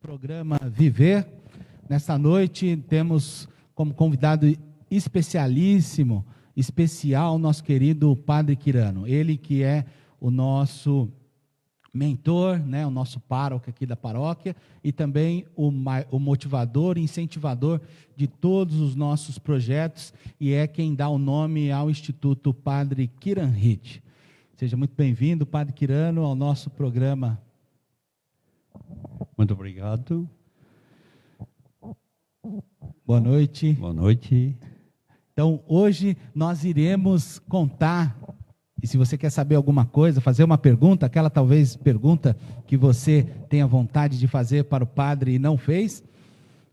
Programa Viver. Nesta noite temos como convidado especialíssimo, especial, nosso querido Padre Quirano. Ele que é o nosso mentor, né, o nosso pároco aqui da paróquia e também o motivador e incentivador de todos os nossos projetos e é quem dá o nome ao Instituto Padre Quiranhite. Seja muito bem-vindo, Padre Quirano, ao nosso programa. Muito obrigado. Boa noite. Boa noite. Então, hoje nós iremos contar, e se você quer saber alguma coisa, fazer uma pergunta, aquela talvez pergunta que você tenha vontade de fazer para o padre e não fez,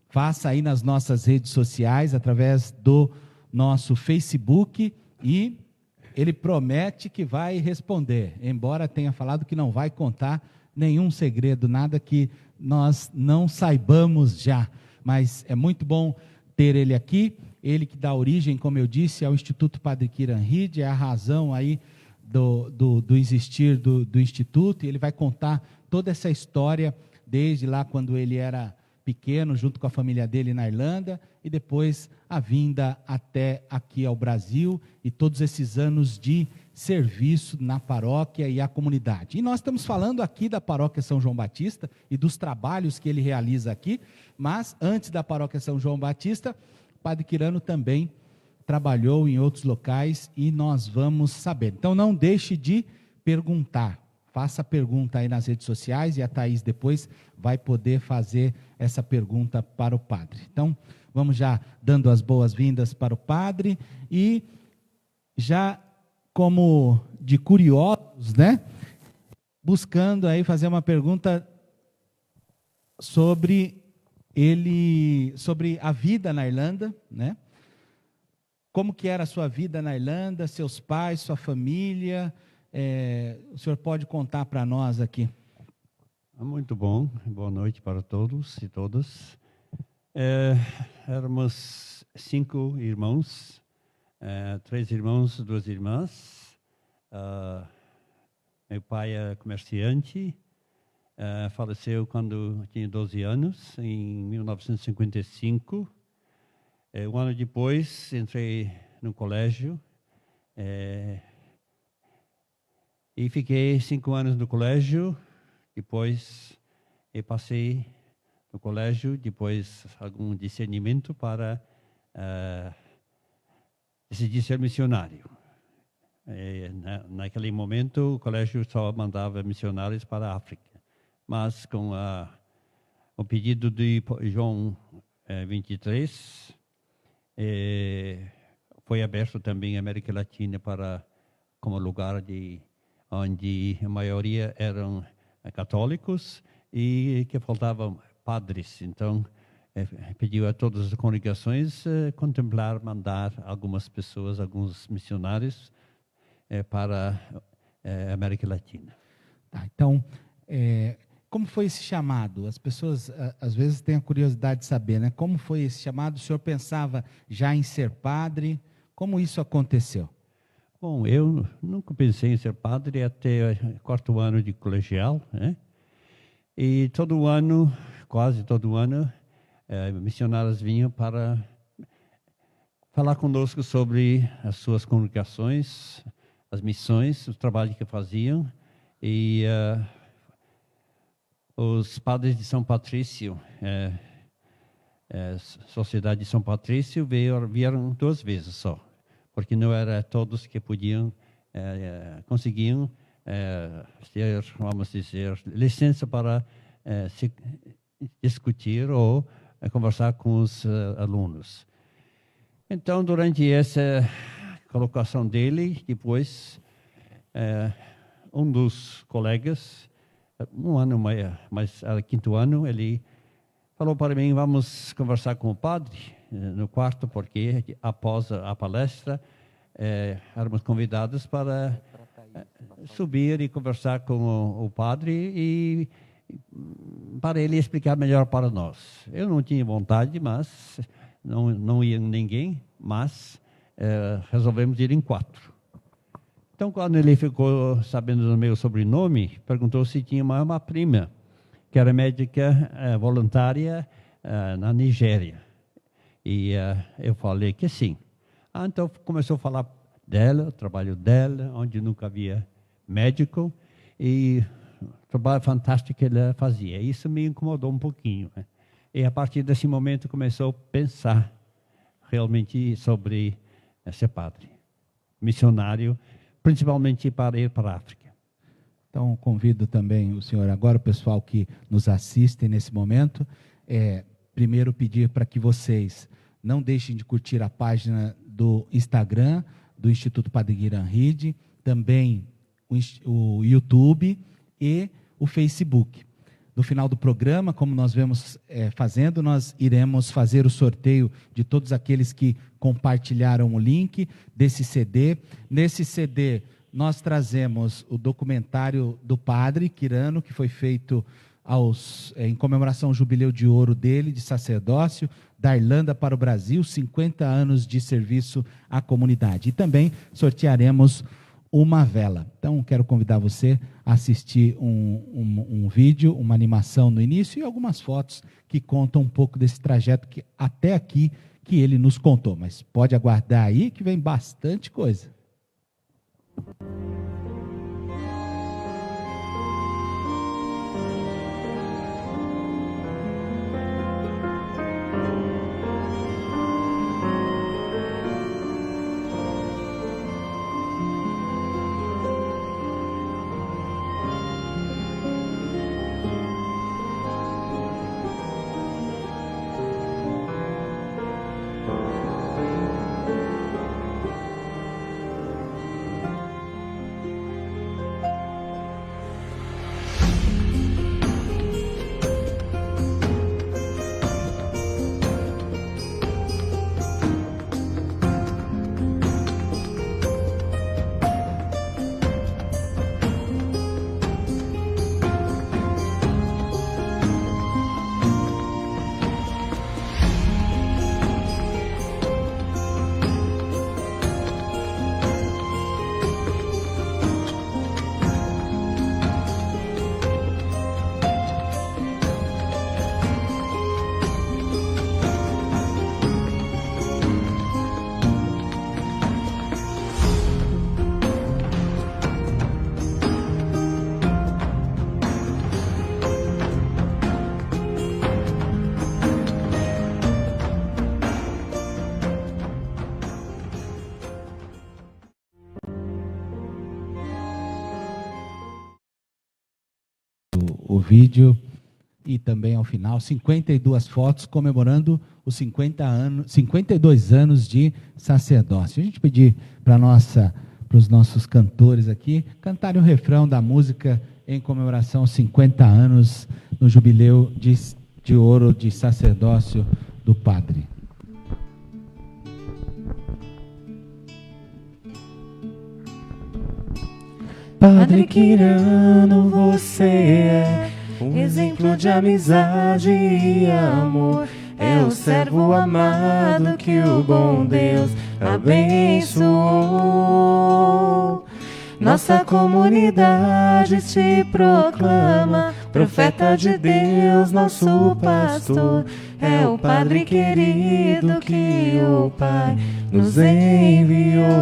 faça aí nas nossas redes sociais, através do nosso Facebook, e ele promete que vai responder, embora tenha falado que não vai contar nenhum segredo, nada que nós não saibamos já, mas é muito bom ter ele aqui, ele que dá origem, como eu disse, ao Instituto Padre Quiranhite, é a razão aí do existir do Instituto, e ele vai contar toda essa história, desde lá quando ele era pequeno, junto com a família dele na Irlanda, e depois a vinda até aqui ao Brasil, e todos esses anos de serviço na paróquia e a comunidade. E nós estamos falando aqui da paróquia São João Batista e dos trabalhos que ele realiza aqui, mas antes da paróquia São João Batista, o Padre Quirano também trabalhou em outros locais e nós vamos saber. Então não deixe de perguntar, faça a pergunta aí nas redes sociais e a Thaís depois vai poder fazer essa pergunta para o padre. Então vamos já dando as boas-vindas para o padre e já como de curiosos, né? Buscando aí fazer uma pergunta sobre a vida na Irlanda, né? Como que era a sua vida na Irlanda, seus pais, sua família, o senhor pode contar para nós aqui? Muito bom, boa noite para todos e todas. Éramos 5 irmãos, 3 irmãos, 2 irmãs. Meu pai é comerciante, faleceu quando tinha 12 anos, em 1955. Um ano depois, entrei no colégio e fiquei 5 anos no colégio. Depois, eu passei no colégio, depois algum discernimento para decidi ser missionário. Naquele momento, o colégio só mandava missionários para a África. Mas com o pedido de João 23, foi aberto também a América Latina como lugar onde a maioria eram católicos e que faltavam padres. Então, pediu a todas as congregações mandar algumas pessoas, alguns missionários para a América Latina. Tá, então, como foi esse chamado? As pessoas às vezes têm a curiosidade de saber, né? Como foi esse chamado? O senhor pensava já em ser padre? Como isso aconteceu? Bom, eu nunca pensei em ser padre até o 4º ano de colegial, né? E todo ano, quase todo ano, missionários vinham para falar conosco sobre as suas congregações, as missões, o trabalho que faziam. E os padres de São Patrício, Sociedade de São Patrício, vieram 2 vezes só, porque não era todos que conseguiam ter, vamos dizer, licença para se discutir ou conversar com os alunos. Então, durante essa colocação dele, depois, um dos colegas, um ano mais, 5º ano, ele falou para mim, vamos conversar com o padre no quarto, porque após a palestra, éramos convidados para subir e conversar com o padre e para ele explicar melhor para nós. Eu não tinha vontade, mas não ia ninguém, mas resolvemos ir em 4. Então, quando ele ficou sabendo do meu sobrenome, perguntou se tinha uma prima que era médica voluntária na Nigéria. E eu falei que sim. Então começou a falar dela, o trabalho dela, onde nunca havia médico, e o trabalho fantástico que ela fazia. Isso me incomodou um pouquinho. Né? E a partir desse momento começou a pensar realmente sobre ser padre, missionário, principalmente para ir para a África. Então, convido também o senhor agora, o pessoal que nos assiste nesse momento, primeiro pedir para que vocês não deixem de curtir a página do Instagram, do Instituto Padre Guiran Ride, também o YouTube e o Facebook. No final do programa, como nós vemos fazendo, nós iremos fazer o sorteio de todos aqueles que compartilharam o link desse CD. Nesse CD, nós trazemos o documentário do Padre Quirano, que foi feito em comemoração ao jubileu de ouro dele, de sacerdócio, da Irlanda para o Brasil, 50 anos de serviço à comunidade. E também sortearemos uma vela. Então, quero convidar você a assistir um vídeo, uma animação no início e algumas fotos que contam um pouco desse trajeto que até aqui que ele nos contou. Mas pode aguardar aí que vem bastante coisa. O vídeo e também ao final 52 fotos comemorando os 52 anos de sacerdócio. A gente pedir para os nossos cantores aqui cantarem o refrão da música em comemoração aos 50 anos no jubileu de ouro de sacerdócio do Padre. Padre Quirano, você é exemplo de amizade e amor. É o servo amado que o bom Deus abençoou. Nossa comunidade te proclama, profeta de Deus, nosso pastor. É o Padre querido que o Pai nos enviou.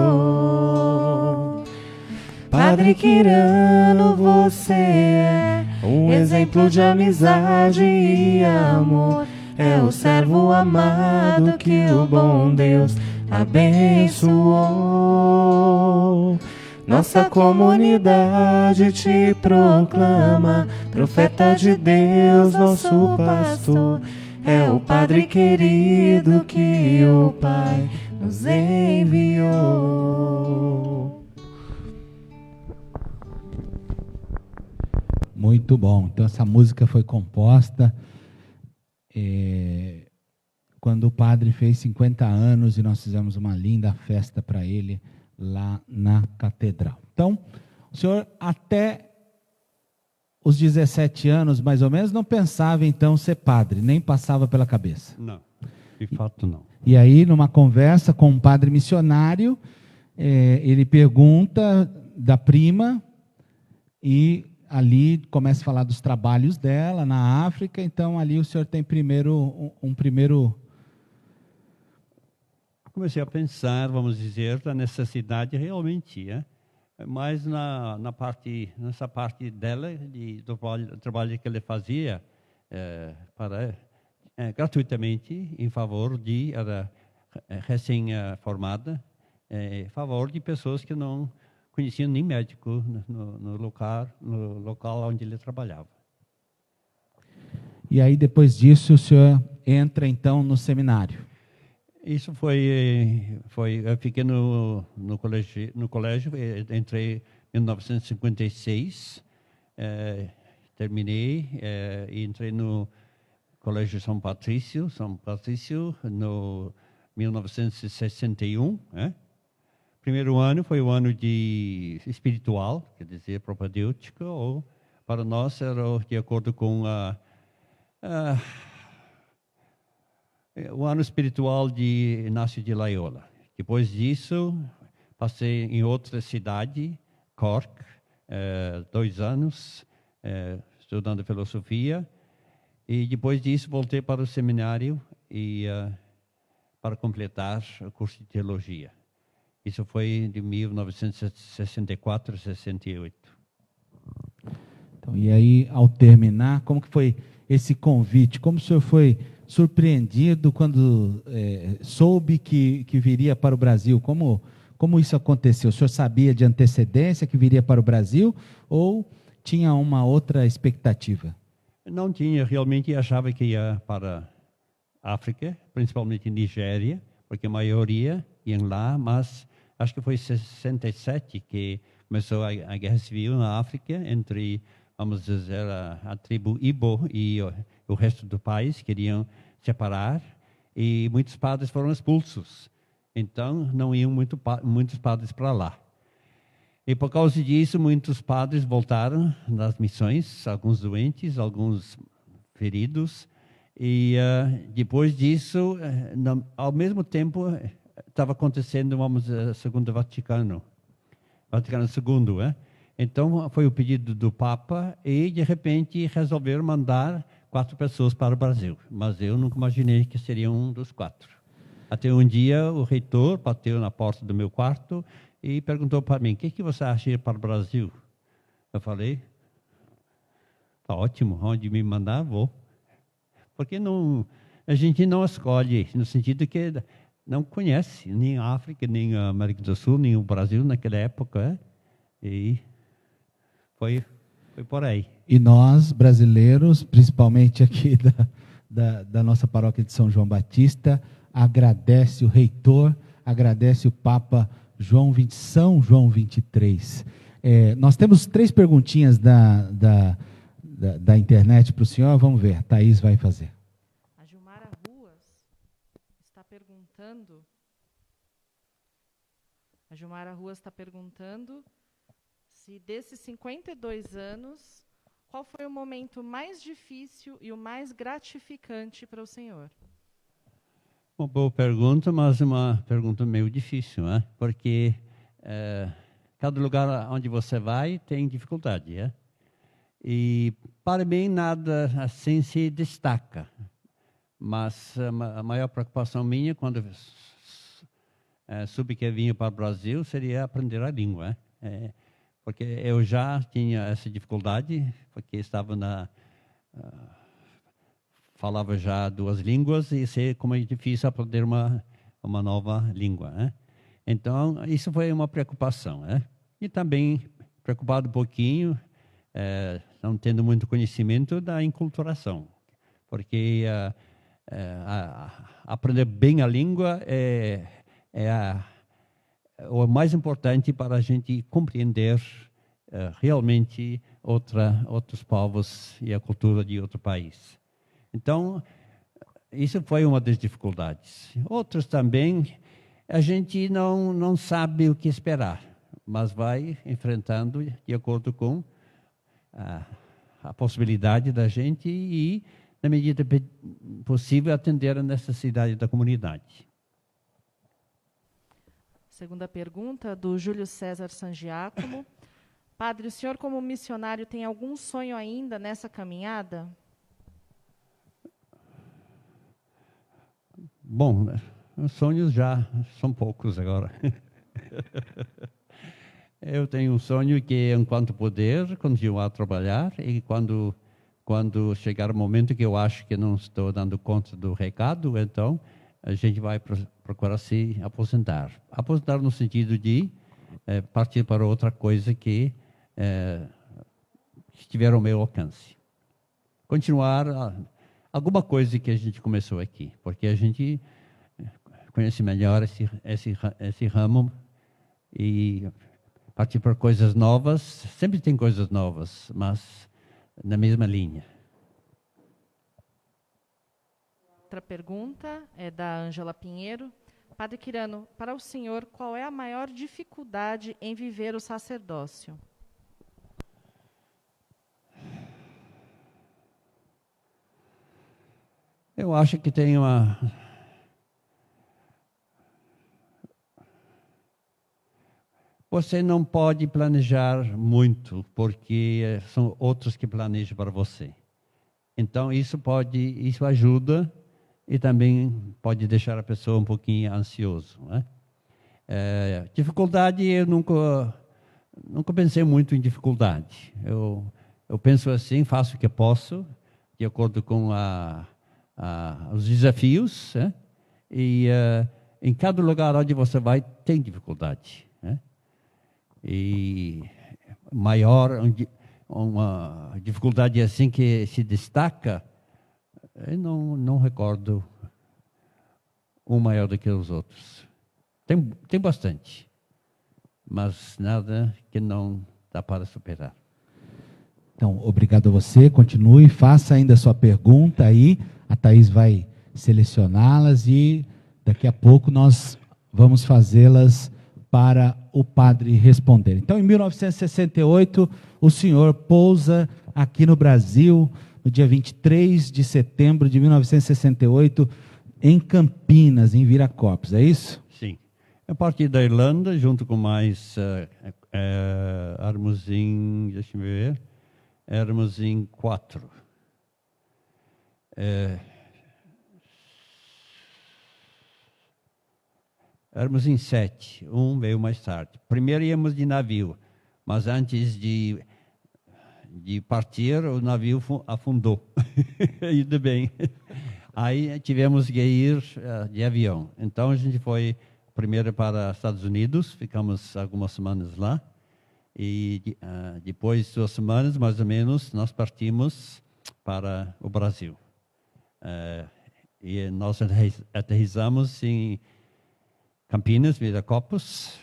Padre Quirano, você é um exemplo de amizade e amor. É o servo amado que o bom Deus abençoou. Nossa comunidade te proclama, profeta de Deus, nosso pastor. É o Padre querido que o Pai nos enviou. Muito bom. Então essa música foi composta quando o padre fez 50 anos e nós fizemos uma linda festa para ele lá na catedral. Então, o senhor até os 17 anos, mais ou menos, não pensava então ser padre, nem passava pela cabeça. Não, de fato não. E aí, numa conversa com um padre missionário, ele pergunta da prima e ali começa a falar dos trabalhos dela na África, então ali o senhor tem primeiro um primeiro... Comecei a pensar, vamos dizer, da necessidade realmente, mas nessa parte dela, do trabalho que ele fazia gratuitamente em favor de recém-formada, em favor de pessoas que não conheciam nem médico no local onde ele trabalhava. E aí, depois disso, o senhor entra, então, no seminário. Isso eu fiquei no colégio, entrei em 1956, terminei e entrei no Colégio São Patrício, no 1961. Primeiro ano foi o ano de espiritual, quer dizer, propedêutico, ou para nós era de acordo com o ano espiritual de Inácio de Loyola. Depois disso, passei em outra cidade, Cork, 2 anos, estudando filosofia, e depois disso voltei para o seminário para completar o curso de teologia. Isso foi de 1964 a 68. Então, e aí, ao terminar, como que foi esse convite? Como o senhor foi surpreendido quando soube que viria para o Brasil? Como isso aconteceu? O senhor sabia de antecedência que viria para o Brasil ou tinha uma outra expectativa? Não tinha, realmente achava que ia para a África, principalmente Nigéria, porque a maioria iam lá, mas acho que foi em 67 que começou a guerra civil na África entre, vamos dizer, a tribo Ibo e o resto do país, queriam separar, e muitos padres foram expulsos. Então, não iam muitos padres para lá. E por causa disso, muitos padres voltaram das missões, alguns doentes, alguns feridos, e depois disso, ao mesmo tempo, estava acontecendo, vamos dizer, Segundo Vaticano II, Então, foi o pedido do Papa e, de repente, resolveram mandar 4 pessoas para o Brasil. Mas eu nunca imaginei que seria um dos 4. Até um dia, o reitor bateu na porta do meu quarto e perguntou para mim, o que você acha de ir para o Brasil? Eu falei, tá ótimo, onde me mandar, vou. Porque a gente não escolhe, no sentido que não conhece nem a África, nem a América do Sul, nem o Brasil naquela época. E foi por aí. E nós, brasileiros, principalmente aqui da nossa paróquia de São João Batista, agradece o reitor, agradece o Papa São João 23. Nós temos 3 perguntinhas da internet para o senhor, vamos ver, a Thaís vai fazer. A Gilmara Ruas está perguntando se desses 52 anos, qual foi o momento mais difícil e o mais gratificante para o senhor? Uma boa pergunta, mas uma pergunta meio difícil, porque cada lugar onde você vai tem dificuldade. E para mim nada assim se destaca, mas a maior preocupação minha quando soube que eu vinha para o Brasil seria aprender a língua, porque eu já tinha essa dificuldade, porque estava falava já 2 línguas e sei como é difícil aprender uma nova língua. Então, isso foi uma preocupação. E também preocupado um pouquinho, não tendo muito conhecimento da enculturação, porque aprender bem a língua é o mais importante para a gente compreender realmente outros povos e a cultura de outro país. Então, isso foi uma das dificuldades. Outras também, a gente não sabe o que esperar, mas vai enfrentando de acordo com a possibilidade da gente e, na medida possível, atender a necessidade da comunidade. Segunda pergunta, do Júlio César Sangiacomo. Padre, o senhor como missionário tem algum sonho ainda nessa caminhada? Bom, os sonhos já são poucos agora. Eu tenho um sonho que, enquanto puder, continuar a trabalhar e quando chegar o momento que eu acho que não estou dando conta do recado, então a gente vai procurar se aposentar. Aposentar no sentido de partir para outra coisa que estiver ao meu alcance. Continuar alguma coisa que a gente começou aqui, porque a gente conhece melhor esse ramo e partir para coisas novas. Sempre tem coisas novas, mas na mesma linha. Outra pergunta é da Ângela Pinheiro. Padre Quirano, para o senhor, qual é a maior dificuldade em viver o sacerdócio? Eu acho que tem uma... Você não pode planejar muito, porque são outros que planejam para você. Então, isso ajuda e também pode deixar a pessoa um pouquinho ansiosa, né? Dificuldade, eu nunca pensei muito em dificuldade. Eu penso assim, faço o que posso, de acordo com os desafios, né? E em cada lugar onde você vai, tem dificuldade, né? E uma dificuldade assim que se destaca, eu não recordo um maior do que os outros. Tem bastante, mas nada que não dá para superar. Então, obrigado a você, continue, faça ainda a sua pergunta aí, a Thaís vai selecioná-las e daqui a pouco nós vamos fazê-las para o padre responder. Então, em 1968, o senhor pousa aqui no Brasil, no dia 23 de setembro de 1968, em Campinas, em Viracopos, é isso? Sim. Eu parti da Irlanda, junto com mais, éramos em 4. Éramos em 7, um veio mais tarde. Primeiro íamos de navio, mas antes de partir, o navio afundou. Ainda bem. Aí tivemos que ir de avião. Então a gente foi primeiro para os Estados Unidos, ficamos algumas semanas lá. E depois de 2 semanas, mais ou menos, nós partimos para o Brasil. E nós aterrissamos em Campinas, Viracopos,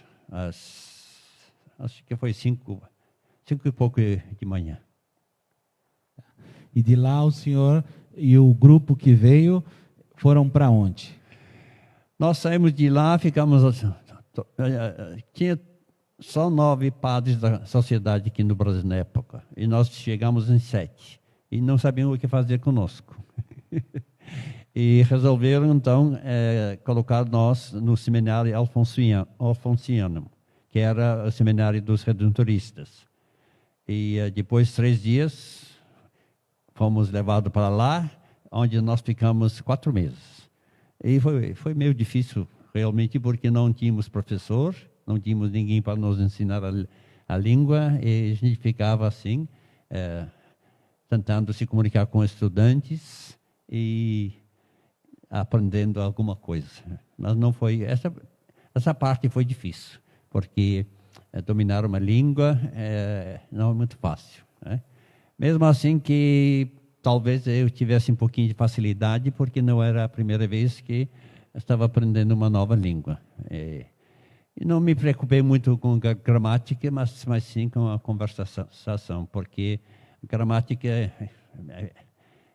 acho que foi 5 e pouco de manhã. E de lá o senhor e o grupo que veio foram para onde? Nós saímos de lá, ficamos... Tinha só 9 padres da sociedade aqui no Brasil na época, e nós chegamos em 7, e não sabiam o que fazer conosco. E resolveram, então, colocar nós no seminário alfonsiano, que era o seminário dos redentoristas. E depois de 3 dias, fomos levados para lá, onde nós ficamos 4 meses. E foi meio difícil, realmente, porque não tínhamos professor, não tínhamos ninguém para nos ensinar a língua, e a gente ficava assim, tentando se comunicar com estudantes e aprendendo alguma coisa. Mas não foi... Essa parte foi difícil, porque dominar uma língua não é muito fácil, né? Mesmo assim que talvez eu tivesse um pouquinho de facilidade, porque não era a primeira vez que estava aprendendo uma nova língua. E não me preocupei muito com a gramática, mas sim com a conversação, porque a gramática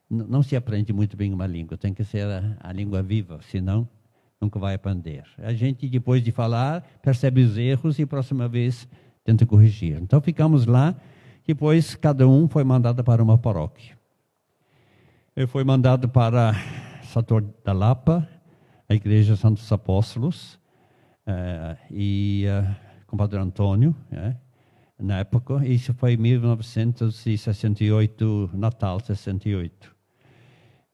não se aprende muito bem uma língua, tem que ser a língua viva, senão nunca vai aprender. A gente, depois de falar, percebe os erros e, próxima vez, tenta corrigir. Então, ficamos lá, depois cada um foi mandado para uma paróquia. Eu fui mandado para Sator da Lapa, a Igreja Santos Apóstolos, com o Padre Antônio, na época. Isso foi em 1968, Natal 68.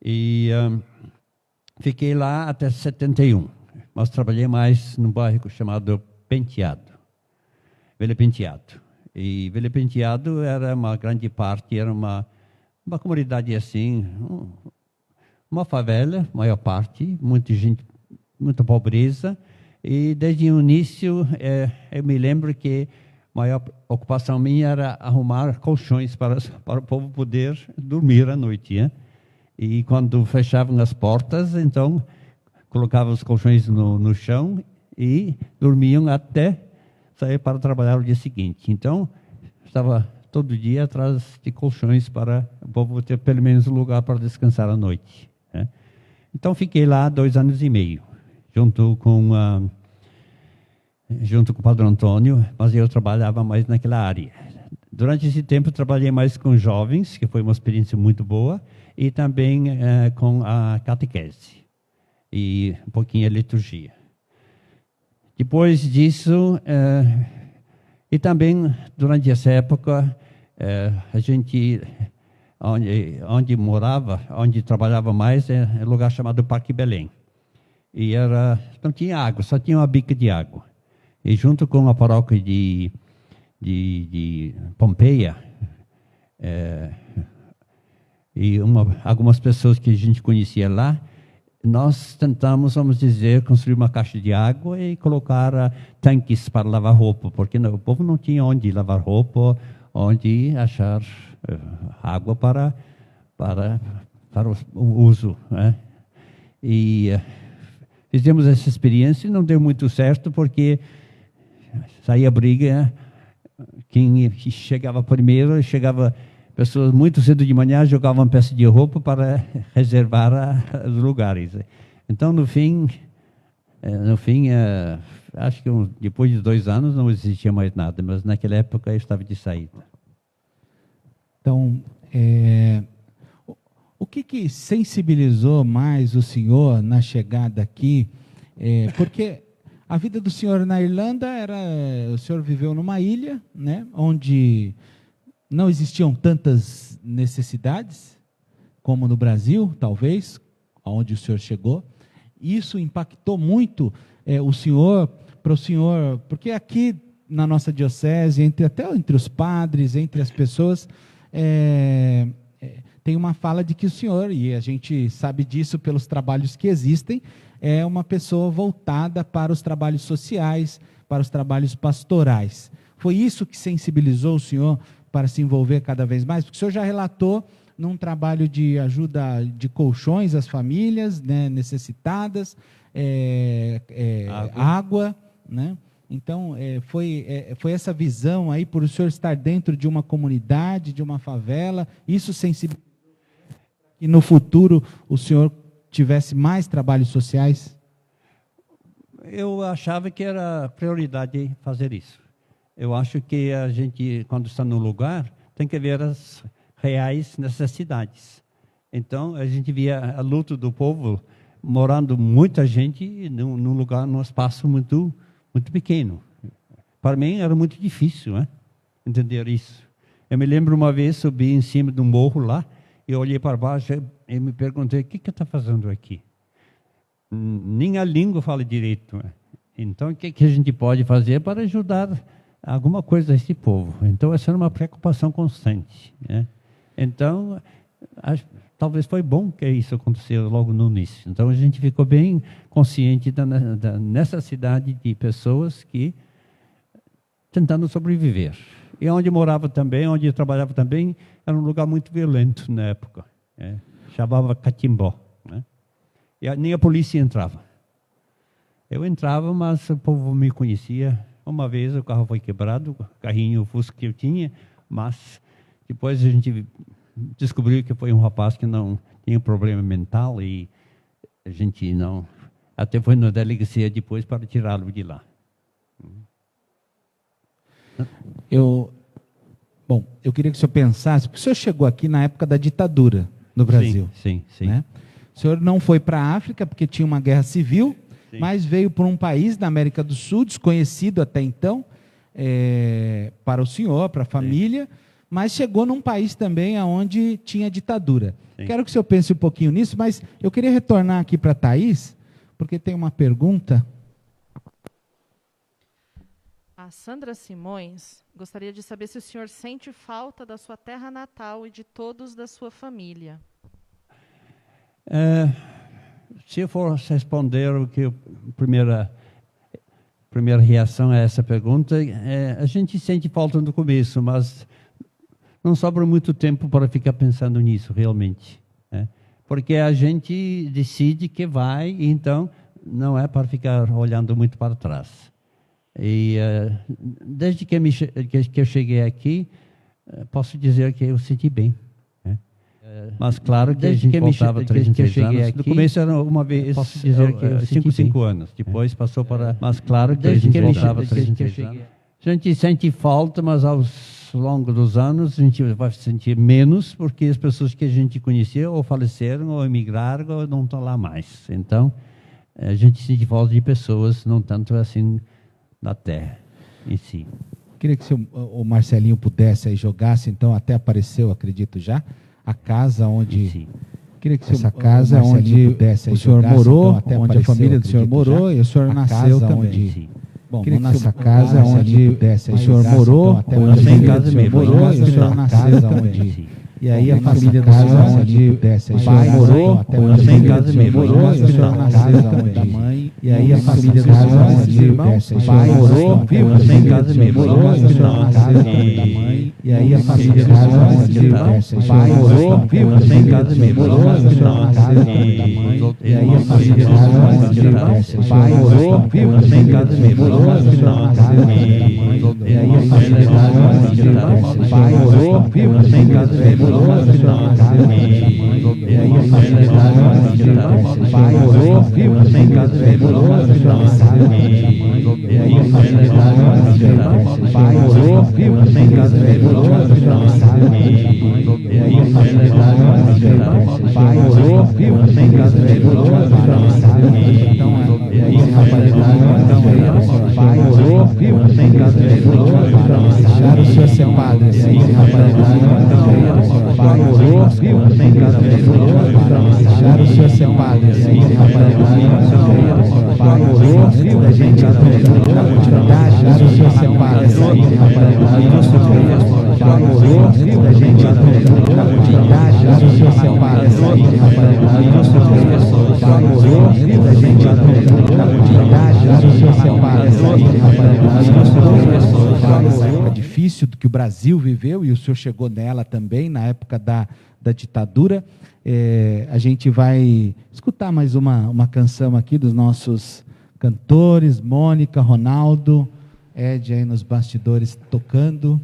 E fiquei lá até 71. Mas trabalhei mais num bairro chamado Penteado, Vila Penteado. E Vila Penteado era uma grande parte, era uma comunidade assim, uma favela, maior parte, muita gente, muita pobreza. E desde o início, eu me lembro que a maior ocupação minha era arrumar colchões para o povo poder dormir à noite. Né? E quando fechavam as portas, então colocavam os colchões no chão e dormiam até sair para trabalhar no dia seguinte. Então, estava todo dia atrás de colchões para o povo ter pelo menos um lugar para descansar à noite. Né? Então, fiquei lá 2 anos e meio, junto com o Padre Antônio, mas eu trabalhava mais naquela área. Durante esse tempo, trabalhei mais com jovens, que foi uma experiência muito boa, e também com a catequese e um pouquinho a liturgia. Depois disso, e também durante essa época, a gente, onde morava, onde trabalhava mais, é um lugar chamado Parque Belém. E não tinha água, só tinha uma bica de água. E junto com a paróquia de Pompeia, e algumas pessoas que a gente conhecia lá, nós tentamos, vamos dizer, construir uma caixa de água e colocar tanques para lavar roupa, porque o povo não tinha onde lavar roupa, onde achar água para o uso. Né? E fizemos essa experiência e não deu muito certo, porque saía briga, quem chegava primeiro, pessoas muito cedo de manhã jogavam peça de roupa para reservar os lugares. Então, no fim, acho que depois de 2 anos não existia mais nada, mas naquela época eu estava de saída. Então, o que sensibilizou mais o senhor na chegada aqui? Porque a vida do senhor na Irlanda o senhor viveu numa ilha, né, onde não existiam tantas necessidades como no Brasil, talvez, onde o senhor chegou. Isso impactou muito para o senhor, porque aqui na nossa diocese, até entre os padres, entre as pessoas, tem uma fala de que o senhor, e a gente sabe disso pelos trabalhos que existem, é uma pessoa voltada para os trabalhos sociais, para os trabalhos pastorais. Foi isso que sensibilizou o senhor para se envolver cada vez mais? Porque o senhor já relatou num trabalho de ajuda de colchões às famílias, né, necessitadas, água, né? Então, foi essa visão aí, por o senhor estar dentro de uma comunidade, de uma favela, isso sensibilizou que no futuro o senhor tivesse mais trabalhos sociais? Eu achava que era prioridade fazer isso. Eu acho que a gente, quando está no lugar, tem que ver as reais necessidades. Então, a gente via a luta do povo, morando muita gente num lugar, num espaço muito, muito pequeno. Para mim, era muito difícil, né, entender isso. Eu me lembro uma vez, subi em cima de um morro lá, e olhei para baixo e me perguntei, o que está fazendo aqui? Nem a língua fala direito. Né? Então, o que a gente pode fazer para ajudar alguma coisa a esse povo? Então, essa era uma preocupação constante. Né? Então, talvez foi bom que isso aconteceu logo no início. Então, a gente ficou bem consciente da necessidade de pessoas que tentando sobreviver. E onde morava também, onde eu trabalhava também, era um lugar muito violento na época. Chamava Catimbó. Né? E nem a polícia entrava. Eu entrava, mas o povo me conhecia. Uma vez o carro foi quebrado, o carrinho Fusca que eu tinha, mas depois a gente descobriu que foi um rapaz que não tinha problema mental e a gente não... Até foi na delegacia depois para tirá-lo de lá. Eu queria que o senhor pensasse, porque o senhor chegou aqui na época da ditadura no Brasil. Sim. Né? O senhor não foi para a África, porque tinha uma guerra civil, sim, mas veio para um país da América do Sul, desconhecido até então, para o senhor, para a família, mas chegou num país também onde tinha ditadura. Sim. Quero que o senhor pense um pouquinho nisso, mas eu queria retornar aqui para a Thaís, porque tem uma pergunta. A Sandra Simões gostaria de saber se o senhor sente falta da sua terra natal e de todos da sua família. Se eu for responder o que a primeira reação a essa pergunta, a gente sente falta no começo, mas não sobra muito tempo para ficar pensando nisso, realmente. Porque a gente decide que vai, então não é para ficar olhando muito para trás. E desde que eu cheguei aqui, posso dizer que eu senti bem. Mas claro que desde a gente voltava 3 em 3 anos. No começo era uma vez, posso dizer que 5 anos. Depois passou para... Mas claro que desde a gente voltava 3 em 3 anos. A gente sente falta, mas ao longo dos anos a gente vai sentir menos, porque as pessoas que a gente conhecia ou faleceram, ou emigraram, ou não estão lá mais. Então, a gente sente falta de pessoas, não tanto assim da terra em si. Queria que o Marcelinho pudesse aí jogasse, então até apareceu, acredito já, a casa onde... Sim. Queria que essa casa onde o senhor morou, então, onde a família do senhor morou e o senhor nasceu também. Sim. Bom, nessa casa onde o senhor morou, eu nasci em casa mesmo. Morou e o senhor nasceu também. E aí a família da casa onde o pai morou, eu nasci em casa mesmo. Morou e o senhor nasceu também. E aí a família da casa onde o pai morou, eu nasci em casa mesmo. Morou e o senhor nasceu também. E aí a família da casa onde o pai morou, eu nasci em casa mesmo. Morou e o senhor nasceu também. E aí a família da casa onde o pai morou, eu nasci em casa mesmo. Morou e o senhor nasceu também. E aí a família da casa onde o pai morou, eu nasci em casa mesmo. Morou e o senhor nasceu também. E aí a família da casa onde o pai morou, eu nasci em casa mesmo. Morou e o senhor nasceu também. E aí a família da casa onde o pai morou, eu nasci em casa mesmo. Morou e o senhor nasceu também. E aí a família da casa onde o pai morou, eu nasci em casa mesmo. Morou e o senhor nasceu também. Então, esse rapaz da casa onde o pai morou, eu nasci em casa mesmo. Morou e o senhor nasceu também. Já o senhor ser padre, esse rapaz da casa onde o pai morou, eu nasci em casa mesmo. Já o senhor ser padre, esse rapaz da casa onde o pai morou, a gente na continuidade, já o senhor ser padre, esse rapaz da casa onde o pai morou, a gente na continuidade, já o senhor ser padre, esse rapaz da casa onde o pai morou, a gente na continuidade, já o senhor ser padre, esse rapaz da casa onde época difícil do que o Brasil viveu, e o senhor chegou nela também, na época da ditadura. A gente vai escutar mais uma canção aqui dos nossos cantores, Mônica, Ronaldo, Ed aí nos bastidores tocando.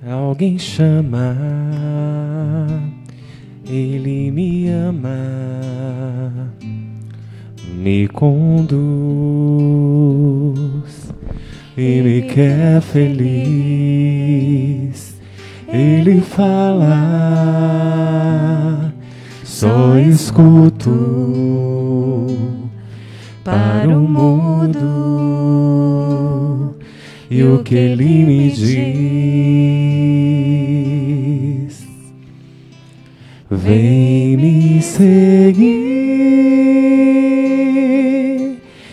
Alguém chama, Ele me ama, me conduz e me quer feliz. Ele fala, só escuto para o mudo e o que Ele me diz. Vem me seguir,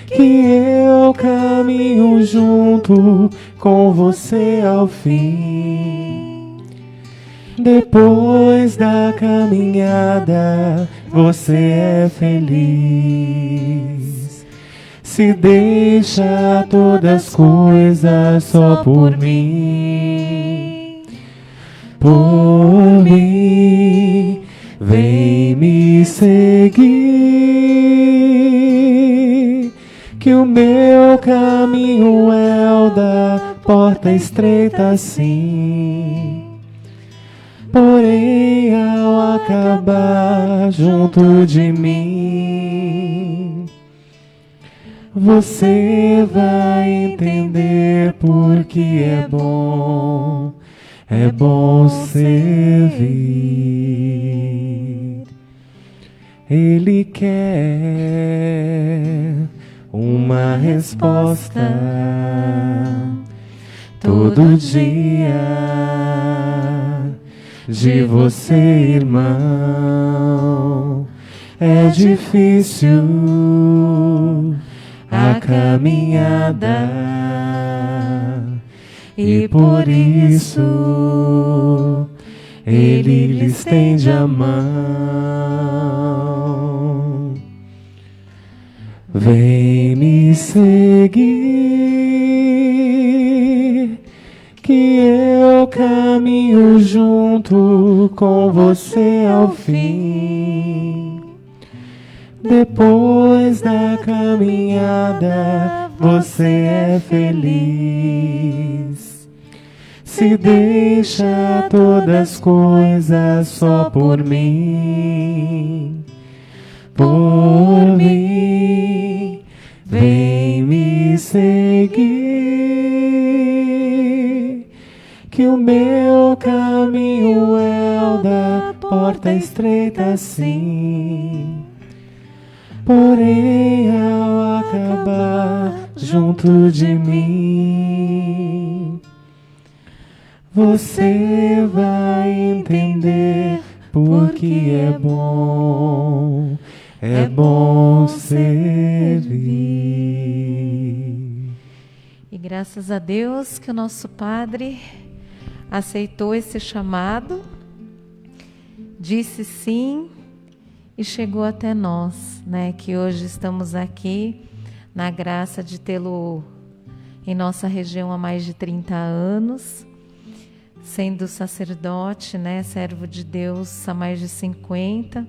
que eu caminho junto com você ao fim. Depois da caminhada, você é feliz. Se deixa todas as coisas só por mim. Por mim, vem me seguir, que o meu caminho é o da porta estreita sim. Porém, ao acabar junto de mim, você vai entender por que é bom é bom servir. Ele quer uma resposta todo dia de você, irmão. É difícil a caminhada e por isso Ele lhe estende a mão. Vem me seguir, que eu caminho junto com você ao fim. Depois da caminhada, você é feliz. Se deixa todas as coisas só por mim. Por mim, vem me seguir, que o meu caminho é o da porta estreita, sim. Porém, ao acabar junto de mim, você vai entender porque é bom servir. E graças a Deus que o nosso Padre aceitou esse chamado, disse sim e chegou até nós, né? Que hoje estamos aqui na graça de tê-lo em nossa região há mais de 30 anos, sendo sacerdote, né? Servo de Deus há mais de 50.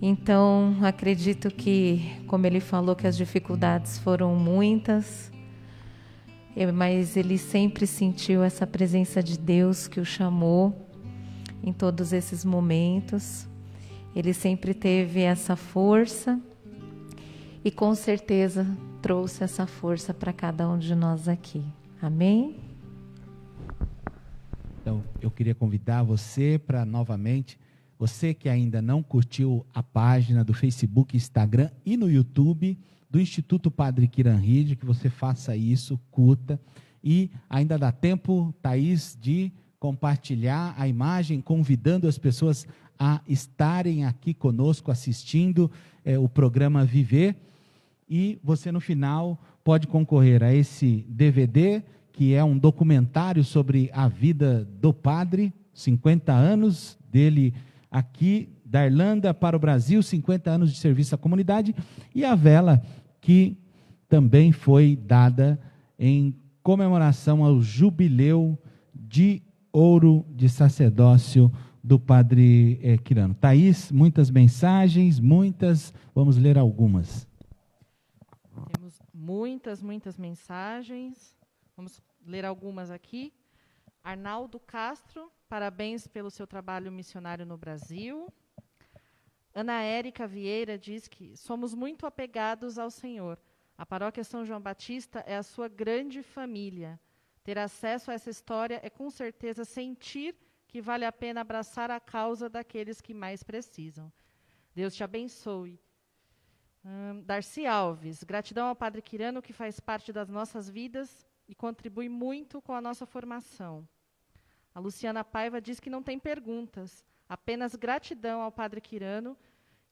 Então, acredito que, como ele falou, que as dificuldades foram muitas, mas ele sempre sentiu essa presença de Deus que o chamou em todos esses momentos. Ele sempre teve essa força e com certeza trouxe essa força para cada um de nós aqui. Amém? Então, eu queria convidar você para novamente, você que ainda não curtiu a página do Facebook, Instagram e no YouTube do Instituto Padre Kiran-Hid, que você faça isso, curta. E ainda dá tempo, Thaís, de compartilhar a imagem, convidando as pessoas a estarem aqui conosco, assistindo o programa Viver. E você, no final, pode concorrer a esse DVD, que é um documentário sobre a vida do padre, 50 anos dele aqui, da Irlanda para o Brasil, 50 anos de serviço à comunidade, e a vela que também foi dada em comemoração ao jubileu de ouro de sacerdócio do Padre Quirano. Thaís, muitas mensagens, vamos ler algumas. Temos muitas mensagens, vamos ler algumas aqui. Arnaldo Castro, parabéns pelo seu trabalho missionário no Brasil. Ana Érica Vieira diz que somos muito apegados ao Senhor. A paróquia São João Batista é a sua grande família. Ter acesso a essa história é com certeza sentir que vale a pena abraçar a causa daqueles que mais precisam. Deus te abençoe. Darcy Alves, gratidão ao Padre Quirano, que faz parte das nossas vidas e contribui muito com a nossa formação. A Luciana Paiva diz que não tem perguntas, apenas gratidão ao Padre Quirano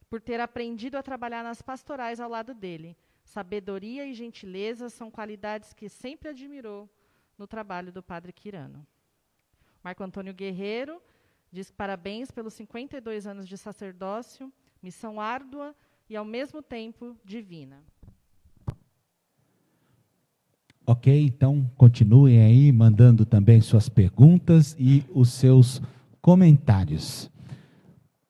por ter aprendido a trabalhar nas pastorais ao lado dele. Sabedoria e gentileza são qualidades que sempre admirou no trabalho do Padre Quirano. Marco Antônio Guerreiro diz que parabéns pelos 52 anos de sacerdócio, missão árdua e, ao mesmo tempo, divina. Ok, então continuem aí mandando também suas perguntas e os seus comentários.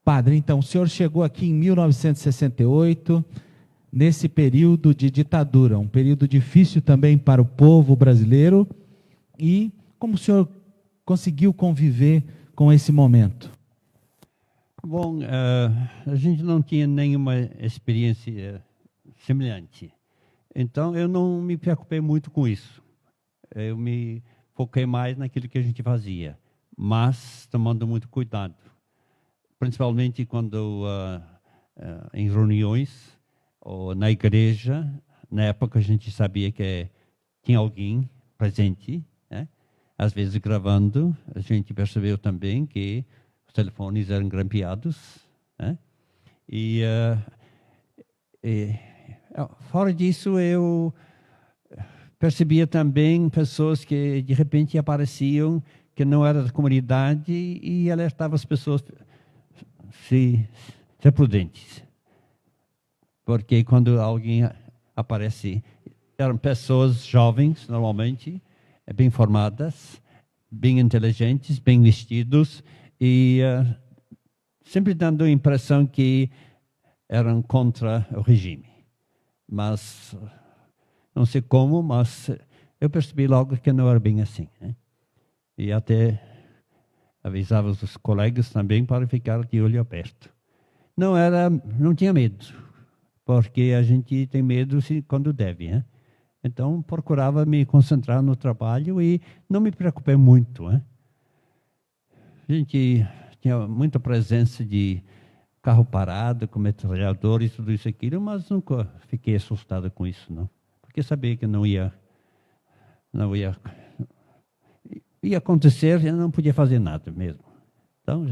Padre, então, o senhor chegou aqui em 1968, nesse período de ditadura, um período difícil também para o povo brasileiro, e como o senhor conseguiu conviver com esse momento? Bom, a gente não tinha nenhuma experiência semelhante. Então, eu não me preocupei muito com isso. Eu me foquei mais naquilo que a gente fazia, mas tomando muito cuidado, principalmente quando em reuniões ou na igreja. Na época a gente sabia que tinha alguém presente, né? Às vezes gravando. A gente percebeu também que os telefones eram grampeados, né? E fora disso, eu percebia também pessoas que de repente apareciam que não eram da comunidade e alertava as pessoas a ser prudentes. Porque quando alguém aparece, eram pessoas jovens, normalmente, bem formadas, bem inteligentes, bem vestidos, e sempre dando a impressão que eram contra o regime. Mas, não sei como, mas eu percebi logo que não era bem assim, né? E até avisava os colegas também para ficar de olho aberto. Não tinha medo, porque a gente tem medo quando deve, né? Então, procurava me concentrar no trabalho e não me preocupei muito, né? A gente tinha muita presença de carro parado, com metralhadores, tudo isso e aquilo, mas nunca fiquei assustado com isso, não. Porque sabia que não ia acontecer, eu não podia fazer nada mesmo. Então,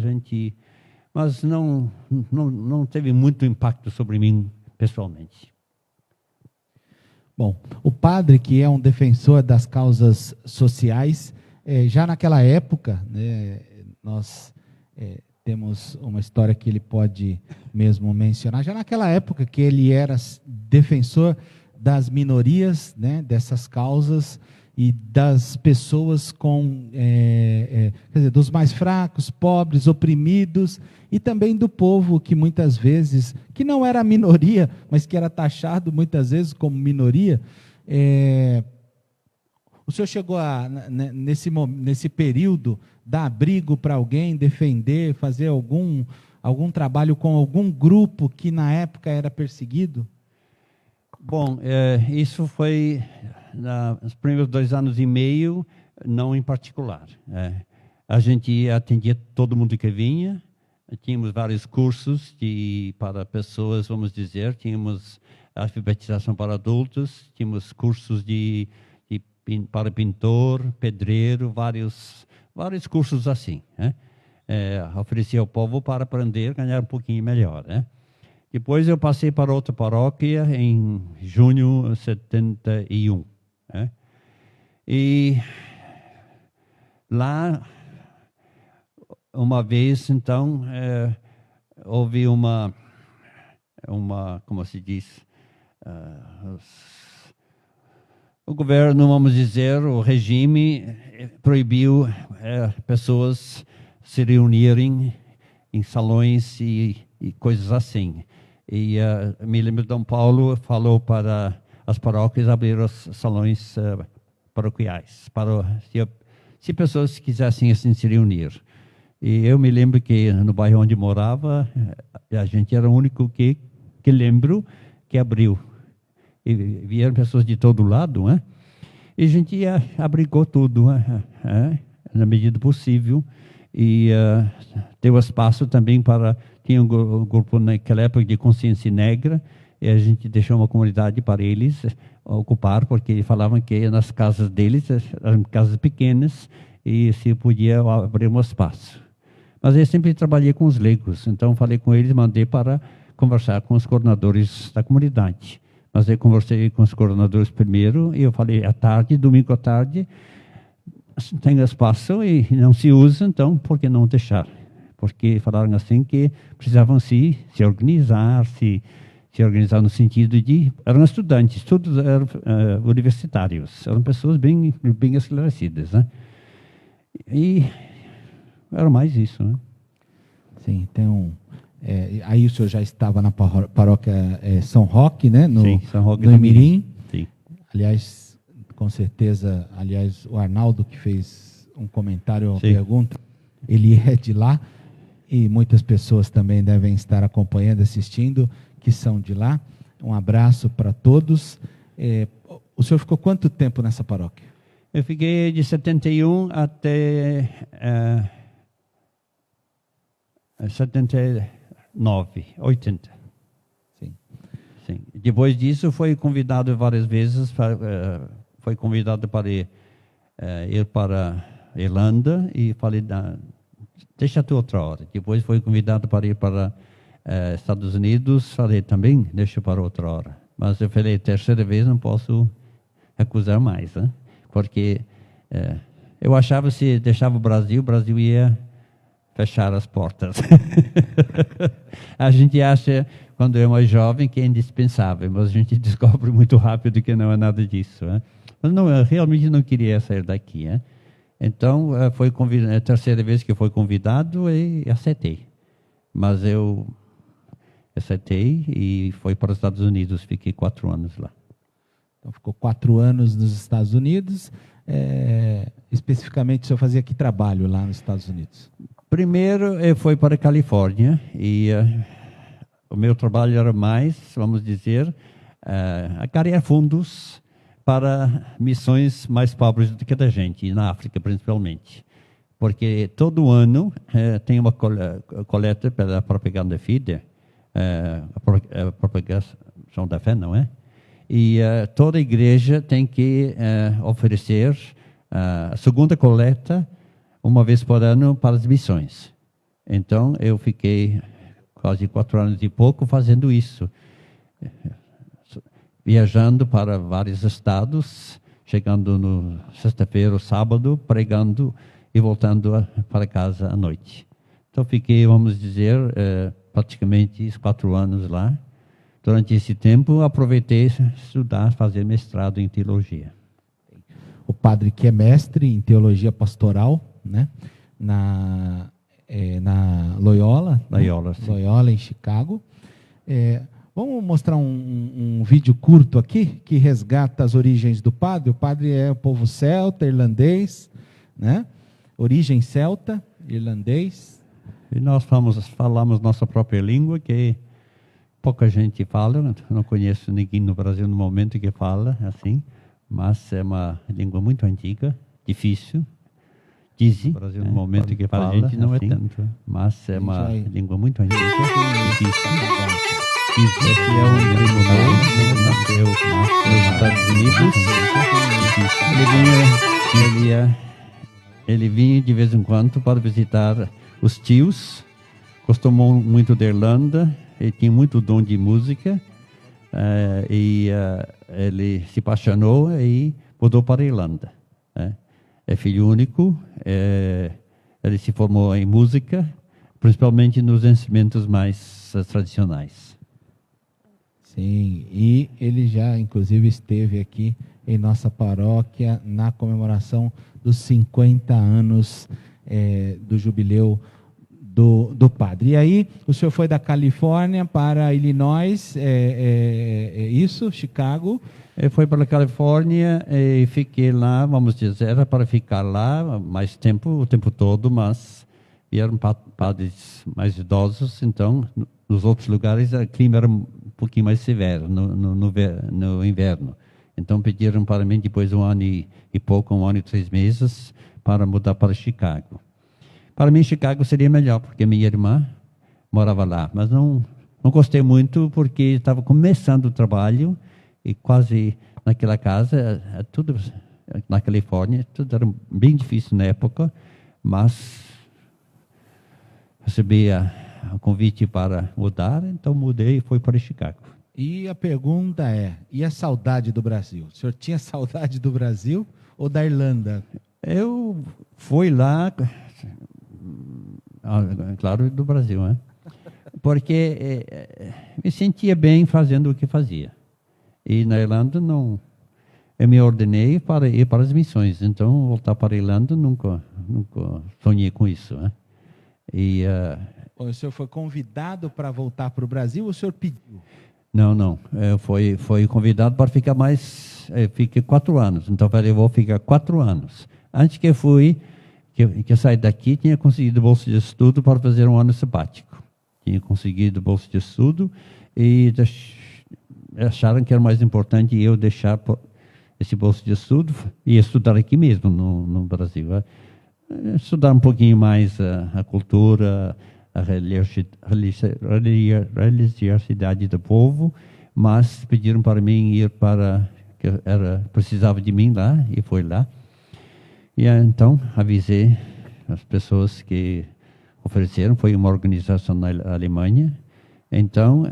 mas não teve muito impacto sobre mim pessoalmente. Bom, o padre, que é um defensor das causas sociais, já naquela época, né, nós temos uma história que ele pode mesmo mencionar, já naquela época que ele era defensor das minorias, né, dessas causas e das pessoas quer dizer, dos mais fracos, pobres, oprimidos, e também do povo que muitas vezes, que não era minoria, mas que era taxado muitas vezes como minoria. O senhor chegou nesse período, dar abrigo para alguém, defender, fazer algum trabalho com algum grupo que na época era perseguido? Bom, isso foi nos primeiros 2 anos e meio, não em particular. A gente atendia todo mundo que vinha, tínhamos vários cursos para pessoas, vamos dizer, tínhamos alfabetização para adultos, tínhamos cursos para pintor, pedreiro, vários cursos assim, né? Oferecia ao povo para aprender, ganhar um pouquinho melhor, né? Depois eu passei para outra paróquia em junho de 71. Né? E lá, uma vez, então, houve uma, como se diz, o governo, vamos dizer, o regime proibiu pessoas se reunirem em salões e coisas assim. E me lembro que Dom Paulo falou para as paróquias abrir os salões paroquiais, se pessoas quisessem assim se reunir. E eu me lembro que no bairro onde morava, a gente era o único que lembro que abriu. E vieram pessoas de todo lado, né? E a gente abrigou tudo, na medida do possível. E deu espaço também tinha um grupo naquela época de consciência negra, e a gente deixou uma comunidade para eles ocupar, porque falavam que nas casas deles eram casas pequenas e se podia abrir um espaço. Mas eu sempre trabalhei com os leigos, então falei com eles, mandei para conversar com os coordenadores da comunidade. Mas eu conversei com os coordenadores primeiro, e eu falei, à tarde, domingo à tarde, tem espaço e não se usa, então por que não deixar? Porque falaram assim que precisavam se organizar, se organizar no sentido de... Eram estudantes, todos eram universitários, eram pessoas bem esclarecidas, né? E era mais isso, né? Sim, tem aí o senhor já estava na paróquia São Roque, né? Sim, São Roque no Imirim. Sim. Aliás, com certeza, o Arnaldo que fez um comentário, uma Sim. pergunta, ele é de lá, e muitas pessoas também devem estar acompanhando, assistindo, que são de lá. Um abraço para todos. O senhor ficou quanto tempo nessa paróquia? Eu fiquei de 71 até 79, 80. Sim. Sim. Depois disso, foi convidado várias vezes, foi convidado para ir para a Irlanda e falei, deixa tu outra hora. Depois foi convidado para ir para Estados Unidos, falei também, deixa para outra hora. Mas eu falei, terceira vez não posso recusar mais, né? Porque eu achava que se deixava o Brasil ia fechar as portas. A gente acha, quando é mais jovem, que é indispensável, mas a gente descobre muito rápido que não é nada disso. Né? Mas não, eu realmente não queria sair daqui. Né? Então, foi a terceira vez que fui convidado e aceitei. Mas eu aceitei e fui para os Estados Unidos, fiquei 4 anos lá. Então, ficou 4 anos nos Estados Unidos. Especificamente, o senhor fazia que trabalho lá nos Estados Unidos? Primeiro, eu fui para a Califórnia e o meu trabalho era mais, vamos dizer, angariar fundos para missões mais pobres do que a da gente, na África principalmente. Porque todo ano tem uma coleta pela propaganda FIDE, a propagação da fé, não é? E toda igreja tem que oferecer a segunda coleta uma vez por ano para as missões. Então, eu fiquei quase 4 anos e pouco fazendo isso. Viajando para vários estados, chegando no sexta-feira ou sábado, pregando e voltando para casa à noite. Então, fiquei, vamos dizer, praticamente 4 anos lá. Durante esse tempo, aproveitei estudar, fazer mestrado em teologia. O padre que é mestre em teologia pastoral, né? na Loyola, Loyola, né? sim. Loyola, em Chicago. Vamos mostrar um vídeo curto aqui, que resgata as origens do padre. O padre é o povo celta, irlandês, né? Origem celta, irlandês. E nós falamos nossa própria língua, que pouca gente fala, não conheço ninguém no Brasil no momento que fala assim, mas é uma língua muito antiga, difícil. Dizem, no Brasil no momento que fala, a gente não assim, é tanto, mas é uma língua muito antiga, difícil. Esse é um primo meu, nasceu nos Estados Unidos. Ele vinha de vez em quando para visitar os tios, gostou muito da Irlanda, ele tinha muito dom de música, ele se apaixonou e mudou para a Irlanda. É filho único, ele se formou em música, principalmente nos instrumentos mais tradicionais. Sim, e ele já, inclusive, esteve aqui em nossa paróquia na comemoração dos 50 anos do jubileu do padre. E aí, o senhor foi da Califórnia para Illinois, isso, Chicago? Eu fui para a Califórnia e fiquei lá, vamos dizer, era para ficar lá mais tempo, o tempo todo, mas vieram padres mais idosos, então, nos outros lugares, o clima era um pouquinho mais severo, no inverno. Então, pediram para mim, depois de 1 ano e pouco, 1 ano e 3 meses, para mudar para Chicago. Para mim, Chicago seria melhor, porque minha irmã morava lá, mas não gostei muito, porque estava começando o trabalho, e quase naquela casa, tudo na Califórnia, tudo era bem difícil na época, mas recebi o convite para mudar, então mudei e fui para Chicago. E a pergunta e a saudade do Brasil? O senhor tinha saudade do Brasil ou da Irlanda? Eu fui lá, claro, do Brasil, né? Porque me sentia bem fazendo o que fazia. E na Irlanda, eu me ordenei para ir para as missões. Então, voltar para a Irlanda, nunca sonhei com isso. Né? O senhor foi convidado para voltar para o Brasil ou o senhor pediu? Não. Foi convidado para ficar mais... Fiquei 4 anos. Então, eu falei, eu vou ficar 4 anos. Antes que eu saí daqui, tinha conseguido bolsa de estudo para fazer 1 ano sabático. Tinha conseguido bolsa de estudo e acharam que era mais importante eu deixar esse bolsa de estudo e estudar aqui mesmo no Brasil. Estudar um pouquinho mais a cultura, a religiosidade do povo, mas pediram para mim ir que precisava de mim lá, e foi lá. E então avisei as pessoas que ofereceram, foi uma organização na Alemanha. Então,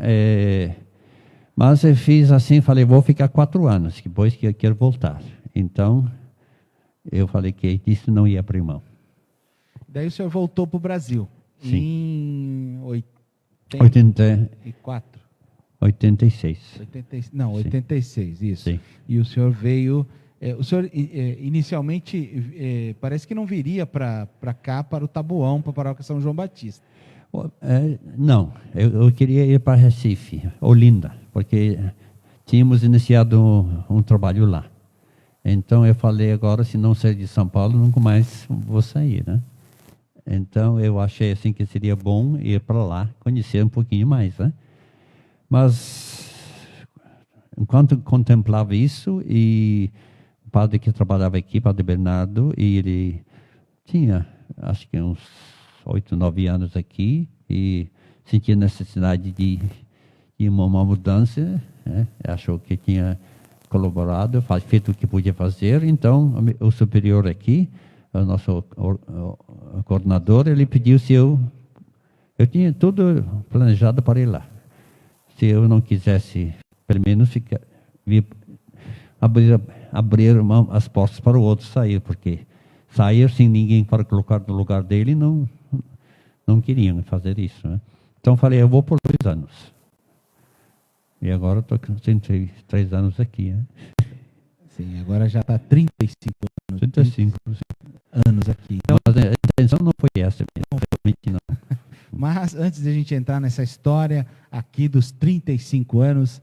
mas eu fiz assim, falei, vou ficar 4 anos, depois que eu quero voltar. Então, eu falei que isso não ia abrir mão. Daí o senhor voltou para o Brasil. Sim. Em 84? 86. 86, isso. Sim. E o senhor veio... o senhor, inicialmente, parece que não viria para cá, para o Taboão, para a paróquia São João Batista. Não, eu queria ir para Recife, Olinda, porque tínhamos iniciado um trabalho lá. Então eu falei, agora, se não sair de São Paulo, nunca mais vou sair, né? Então eu achei assim que seria bom ir para lá, conhecer um pouquinho mais, né? Mas enquanto contemplava isso, e o padre que trabalhava aqui, Padre Bernardo, e ele tinha, acho que uns 8, 9 anos aqui, e sentia necessidade de uma mudança, né? Achou que tinha colaborado, feito o que podia fazer. Então o superior aqui, o nosso coordenador, ele pediu se eu tinha tudo planejado para ir lá. Se eu não quisesse, pelo menos, abrir as portas para o outro sair, porque sair sem ninguém para colocar no lugar dele, não queriam fazer isso, né? Então falei, eu vou por 2 anos. E agora estou com 33 anos aqui, né? Sim, agora já está 35 anos. 35 anos aqui. Então, mas a intenção não foi essa mesmo, realmente não. Mas antes de a gente entrar nessa história aqui dos 35 anos,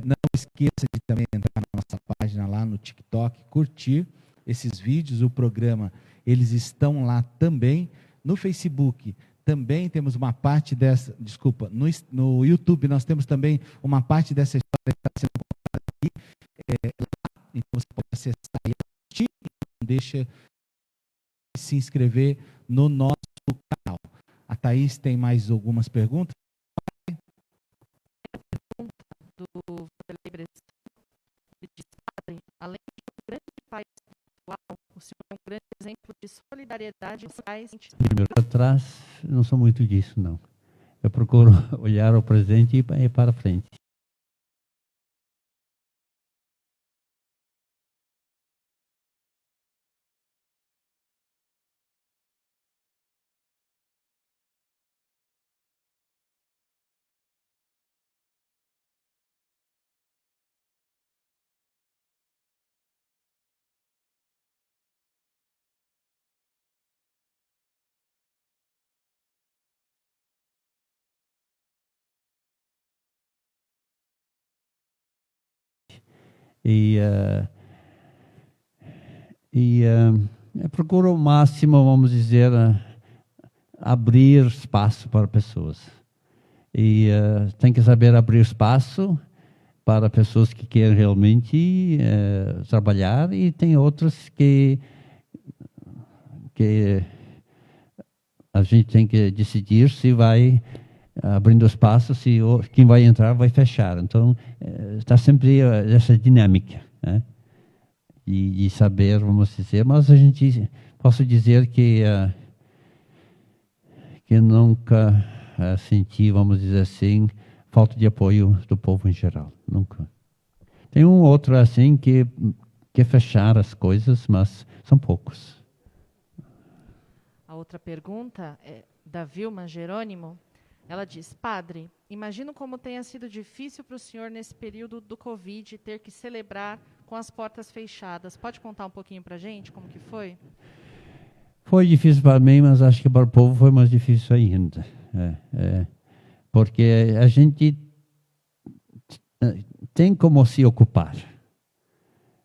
não esqueça de também entrar na nossa página lá no TikTok, curtir esses vídeos, o programa, eles estão lá também. No Facebook também temos uma parte dessa, no YouTube nós temos também uma parte dessa história que está sendo contada aqui, então você pode acessar e assistir, não deixa de se inscrever no nosso canal. A Thaís tem mais algumas perguntas? Do Vanderlei, ele diz, padre, além de um grande pai espiritual, o senhor é um grande exemplo de solidariedade. Atrás, não sou muito disso, não. Eu procuro olhar o presente e ir para frente. Eu procuro ao máximo, vamos dizer, abrir espaço para pessoas. E tem que saber abrir espaço para pessoas que querem realmente trabalhar, e tem outras que a gente tem que decidir se vai abrindo espaço, se quem vai entrar vai fechar. Então, está sempre essa dinâmica, né? E saber, vamos dizer, mas a gente, posso dizer que nunca senti, vamos dizer assim, falta de apoio do povo em geral, nunca. Tem um outro assim que quer fechar as coisas, mas são poucos. A outra pergunta é da Vilma Jerônimo. Ela diz, padre, imagino como tenha sido difícil para o senhor nesse período do Covid ter que celebrar com as portas fechadas. Pode contar um pouquinho para a gente como que foi? Foi difícil para mim, mas acho que para o povo foi mais difícil ainda. Porque a gente tem como se ocupar.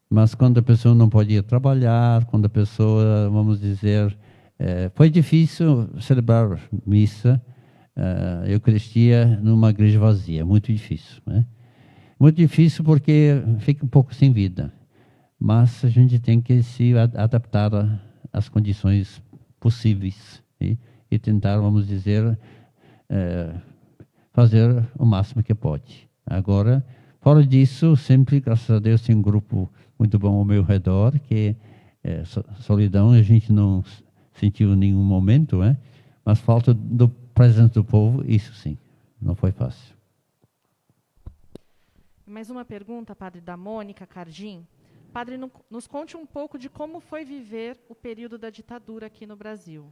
Mas quando a pessoa não podia trabalhar, quando a pessoa, vamos dizer, foi difícil celebrar missa, Eucaristia numa igreja vazia, muito difícil, né? Muito difícil porque fica um pouco sem vida. mas a gente tem que se adaptar às condições possíveis e tentar, vamos dizer, fazer o máximo que pode. Agora, fora disso, sempre, graças a Deus, tem um grupo muito bom ao meu redor, que solidão a gente não sentiu em nenhum momento, mas falta do presença do povo, isso sim, não foi fácil. Mais uma pergunta, padre, da Mônica Cardim. Padre, nos conte um pouco de como foi viver o período da ditadura aqui no Brasil.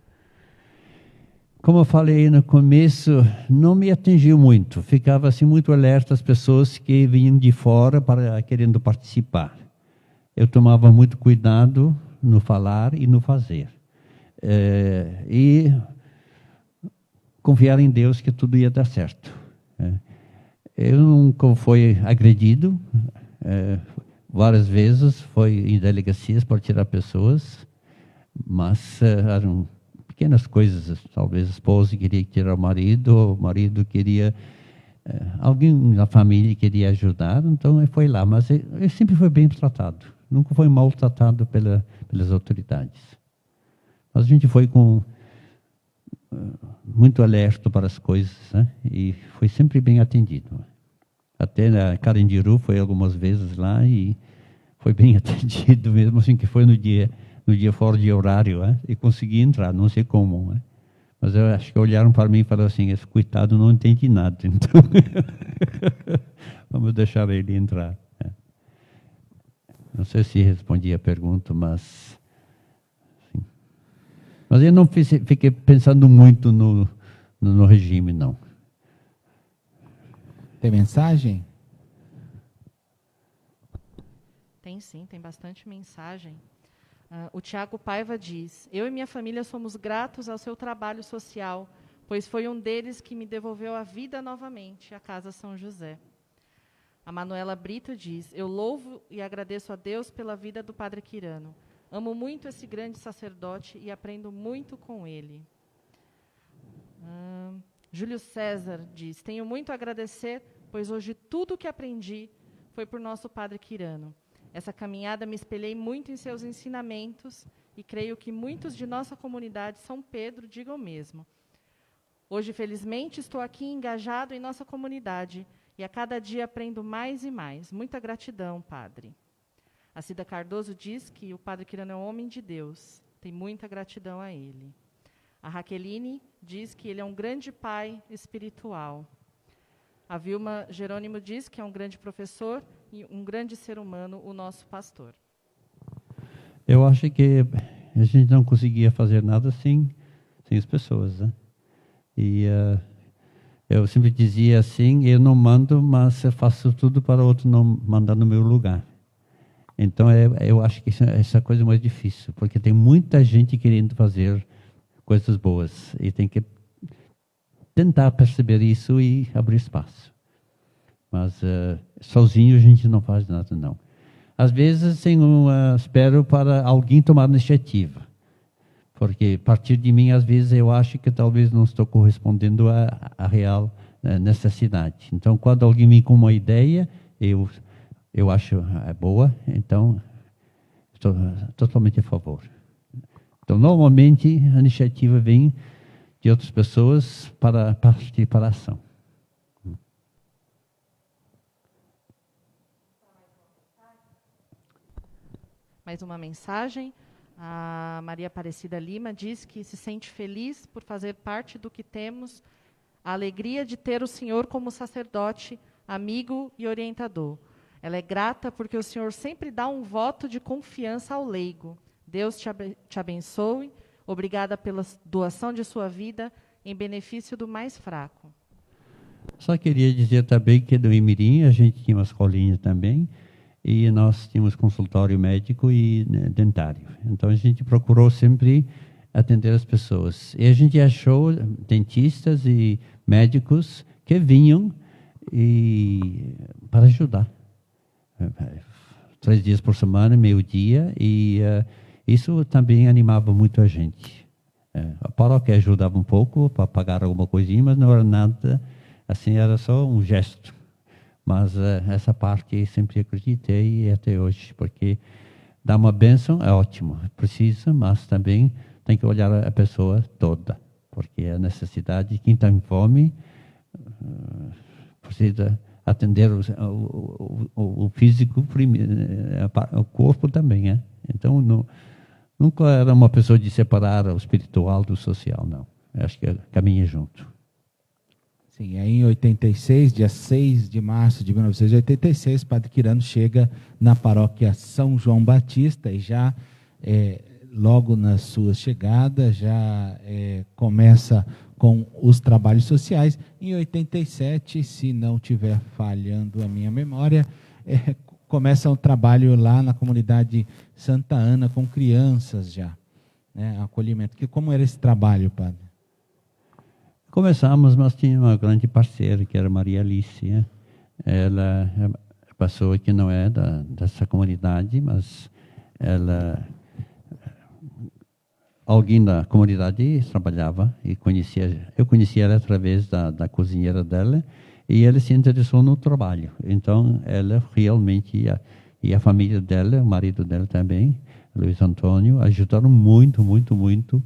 Como eu falei no começo, não me atingiu muito. Ficava assim muito alerta às pessoas que vinham de fora querendo participar. Eu tomava muito cuidado no falar e no fazer. E confiar em Deus que tudo ia dar certo. Eu nunca fui agredido. Várias vezes foi em delegacias para tirar pessoas, mas eram pequenas coisas. Talvez a esposa queria tirar o marido queria... alguém da família queria ajudar, então ele foi lá. Mas ele sempre foi bem tratado. Nunca foi maltratado pelas autoridades. Mas a gente foi muito alerta para as coisas, e foi sempre bem atendido. Até na Carandiru foi algumas vezes lá e foi bem atendido, mesmo assim que foi no dia fora de horário, e consegui entrar, não sei como. Mas eu acho que olharam para mim e falaram assim, esse coitado não entende nada, então vamos deixar ele entrar. Não sei se respondi a pergunta, mas... Sim. Mas eu não fiquei pensando muito no regime, não. Tem mensagem? Tem sim, tem bastante mensagem. O Tiago Paiva diz: eu e minha família somos gratos ao seu trabalho social, pois foi um deles que me devolveu a vida novamente, a Casa São José. A Manuela Brito diz: eu louvo e agradeço a Deus pela vida do Padre Quirano. Amo muito esse grande sacerdote e aprendo muito com ele. Júlio César diz: tenho muito a agradecer, pois hoje tudo o que aprendi foi por nosso Padre Quirano. Essa caminhada me espelhei muito em seus ensinamentos e creio que muitos de nossa comunidade São Pedro digam o mesmo. Hoje, felizmente, estou aqui engajado em nossa comunidade e a cada dia aprendo mais e mais. Muita gratidão, Padre. A Cida Cardoso diz que o Padre Quirano é um homem de Deus. Tem muita gratidão a ele. A Raqueline diz que ele é um grande pai espiritual. A Vilma Jerônimo diz que é um grande professor e um grande ser humano, o nosso pastor. Eu acho que a gente não conseguia fazer nada sem as pessoas, E eu sempre dizia assim, eu não mando, mas eu faço tudo para o outro não mandar no meu lugar. Então, eu acho que essa coisa é mais difícil, porque tem muita gente querendo fazer coisas boas, e tem que tentar perceber isso e abrir espaço. Mas sozinho a gente não faz nada, não. Às vezes espero para alguém tomar iniciativa, porque a partir de mim, às vezes, eu acho que talvez não estou correspondendo à real necessidade. Então, quando alguém vem com uma ideia, eu acho boa, então estou totalmente a favor. Então, normalmente, a iniciativa vem de outras pessoas para partir para a ação. Mais uma mensagem. A Maria Aparecida Lima diz que se sente feliz por fazer parte do que temos, a alegria de ter o Senhor como sacerdote, amigo e orientador. Ela é grata porque o Senhor sempre dá um voto de confiança ao leigo. Deus te abençoe. Obrigada pela doação de sua vida em benefício do mais fraco. Só queria dizer também que no Imirim a gente tinha uma escolinha também, e nós tínhamos consultório médico e dentário. Então a gente procurou sempre atender as pessoas. E a gente achou dentistas e médicos que vinham para ajudar. 3 dias por semana, meio-dia, e isso também animava muito a gente. A paróquia ajudava um pouco para pagar alguma coisinha, mas não era nada, assim, era só um gesto. Mas essa parte sempre acreditei, e até hoje, porque Dar uma bênção é ótimo, precisa, mas também tem que olhar a pessoa toda, porque é a necessidade. Quem está em fome precisa atender o físico, o corpo também, é? Então, nunca era uma pessoa de separar o espiritual do social, não. Eu acho que caminha junto. Sim, aí em 86, dia 6 de março de 1986, Padre Quirano chega na paróquia São João Batista e já, logo nas suas chegadas, já começa com os trabalhos sociais. Em 87, se não estiver falhando a minha memória, começa um trabalho lá na comunidade Santa Ana com crianças já, né, acolhimento. Como era esse trabalho, Padre? Começamos, mas tinha uma grande parceira, que era Maria Alice. Né? Ela é uma pessoa que não é dessa comunidade, mas alguém da comunidade trabalhava e eu conhecia ela através da cozinheira dela, e ela se interessou no trabalho. Então, ela realmente, e a família dela, o marido dela também, Luiz Antônio, ajudaram muito, muito, muito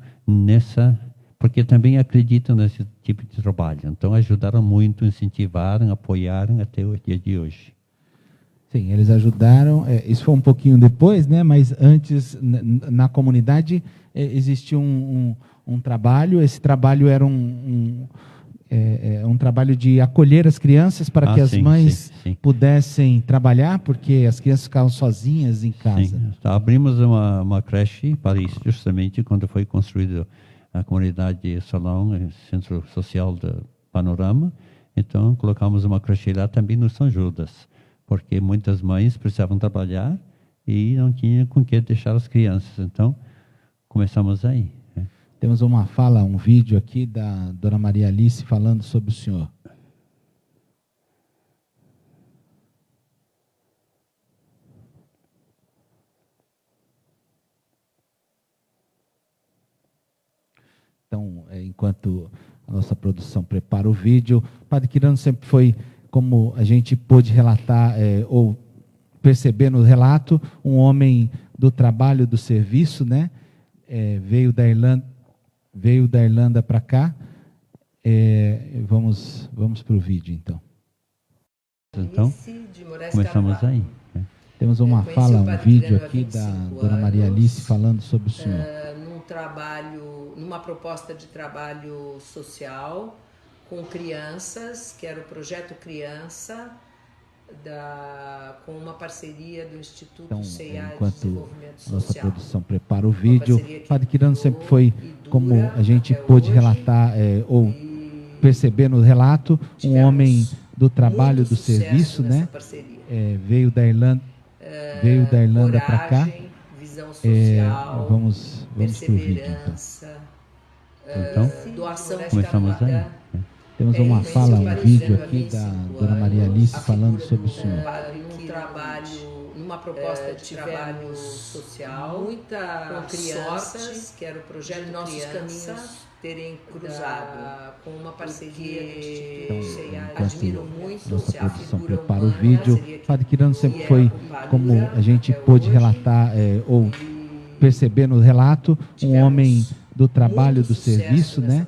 porque também acreditam nesse tipo de trabalho. Então, ajudaram muito, incentivaram, apoiaram até o dia de hoje. Sim, eles ajudaram. Isso foi um pouquinho depois, né? Mas antes, na comunidade, existia um trabalho. Esse trabalho era um trabalho de acolher as crianças para que as mães pudessem trabalhar, porque as crianças ficavam sozinhas em casa. Sim. Então, abrimos uma creche para isso, justamente quando foi construído a comunidade Salão, Centro Social do Panorama. Então, colocamos uma creche lá também no São Judas, porque muitas mães precisavam trabalhar e não tinham com que deixar as crianças. Então, começamos aí. Temos uma fala, um vídeo aqui da Dona Maria Alice falando sobre o senhor. Então, enquanto a nossa produção prepara o vídeo, o Padre Quirano sempre foi, como a gente pôde relatar, ou perceber no relato, um homem do trabalho, do serviço, né? Veio da Irlanda para cá. Vamos para o vídeo, então. Então, começamos aí. Temos uma fala, um vídeo aqui da Dona Maria Alice falando sobre o senhor. Numa proposta de trabalho social com crianças, que era o Projeto Criança, com uma parceria do Instituto CIA de Desenvolvimento Social. Nossa produção prepara o vídeo. O Padre Quirano sempre foi, como a gente pôde relatar, ou perceber no relato, um homem do trabalho, do serviço, né? Veio da Irlanda para cá. Visão social, vamos para o vídeo, então. Doação Começamos aí. Temos uma fala, um vídeo aqui da Dona Maria Alice falando sobre o senhor. Numa proposta de trabalho social, com crianças, que era o projeto de nossos caminhos terem cruzado com uma parceria do Instituto CIA. Admiro muito nossa produção prepara o vídeo. O Padre Quirano sempre foi, como a gente pôde relatar, ou perceber no relato, um homem do trabalho, do serviço, né?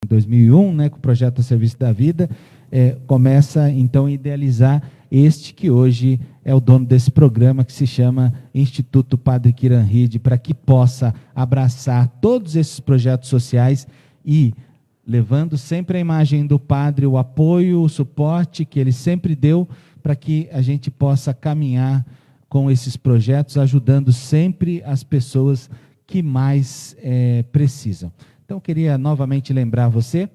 2001, né, com o projeto A Serviço da Vida, começa então a idealizar este que hoje é o dono desse programa, que se chama Instituto Padre Kiran Hrid, para que possa abraçar todos esses projetos sociais e levando sempre a imagem do Padre, o apoio, o suporte que ele sempre deu, para que a gente possa caminhar com esses projetos, ajudando sempre as pessoas que mais precisam. Então, eu queria novamente lembrar você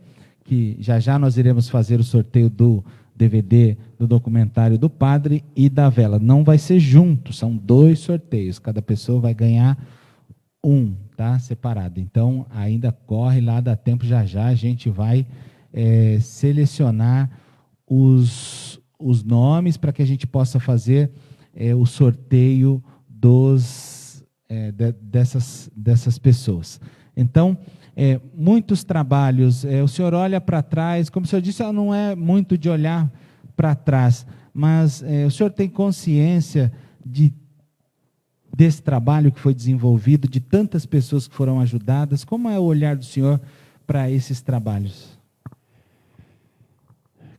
que já já nós iremos fazer o sorteio do DVD do documentário do Padre e da vela. Não vai ser junto, são 2 sorteios, cada pessoa vai ganhar um, tá? Separado. Então, ainda corre lá, dá tempo, já já a gente vai selecionar os nomes para que a gente possa fazer o sorteio dessas pessoas. Então, muitos trabalhos, o senhor olha para trás, como o senhor disse, não é muito de olhar para trás, mas o senhor tem consciência desse trabalho que foi desenvolvido, de tantas pessoas que foram ajudadas. Como é o olhar do senhor para esses trabalhos?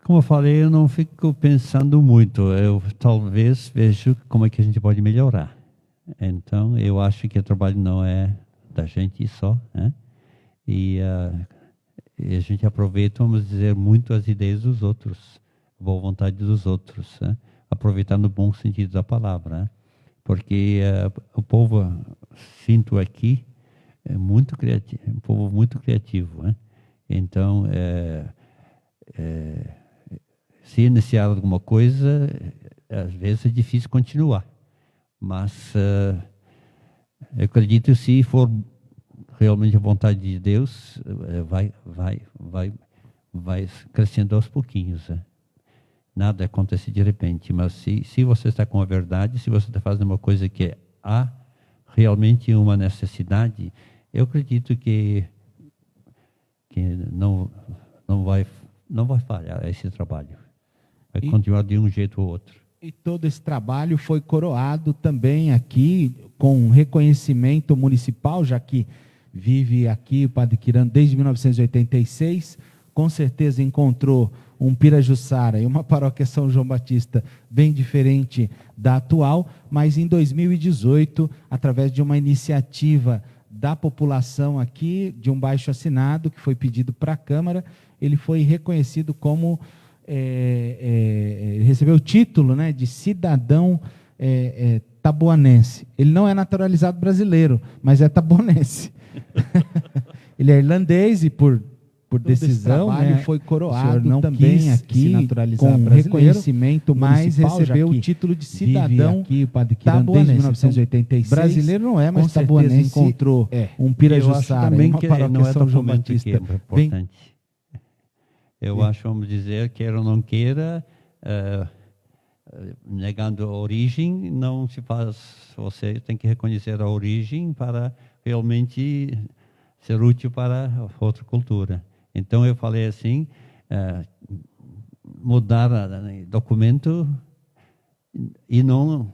Como eu falei, eu não fico pensando muito. Eu talvez vejo como é que a gente pode melhorar. Então, eu acho que o trabalho não é da gente só, né? E a gente aproveita, vamos dizer, muito as ideias dos outros, a boa vontade dos outros, né? Aproveitar no bom sentido da palavra, né? Porque o povo, sinto aqui, é muito criativo, um povo muito criativo, né? Então, se iniciar alguma coisa, às vezes é difícil continuar, mas eu acredito que se for realmente a vontade de Deus, vai crescendo aos pouquinhos, né? Nada acontece de repente, mas se você está com a verdade, se você está fazendo uma coisa que há realmente uma necessidade, eu acredito que não vai falhar esse trabalho. Vai continuar de um jeito ou outro. E todo esse trabalho foi coroado também aqui com um reconhecimento municipal, já que vive aqui o Padre Kiran desde 1986, com certeza encontrou um Pirajussara e uma paróquia São João Batista bem diferente da atual, mas em 2018, através de uma iniciativa da população aqui, de um baixo assinado, que foi pedido para a Câmara, ele foi reconhecido como, recebeu o título, né, de cidadão taboanense. Ele não é naturalizado brasileiro, mas é taboanense. Ele é irlandês e por decisão, né, foi coroado não também aqui, com reconhecimento mas recebeu o título de cidadão aqui, o Padre Kiran desde 1986. Brasileiro não é, mas taboanense encontrou um Pirajussara, também uma que paróquia não é São João documento Batista. que é importante. Eu acho, vamos dizer, queira ou não queira, negando a origem, não se faz. Você tem que reconhecer a origem para realmente ser útil para outra cultura. Então eu falei assim, mudar documento e não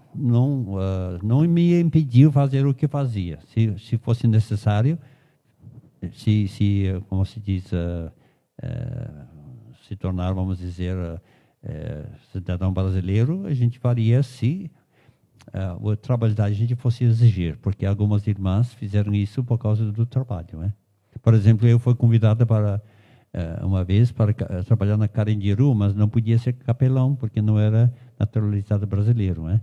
me impediu fazer o que fazia. Se fosse necessário, como se diz, se tornar, vamos dizer, cidadão brasileiro, a gente faria se o trabalho da gente fosse exigir, porque algumas irmãs fizeram isso por causa do trabalho, né? Por exemplo, eu fui convidada para uma vez para trabalhar na Carandiru, mas não podia ser capelão, porque não era naturalizado brasileiro, né?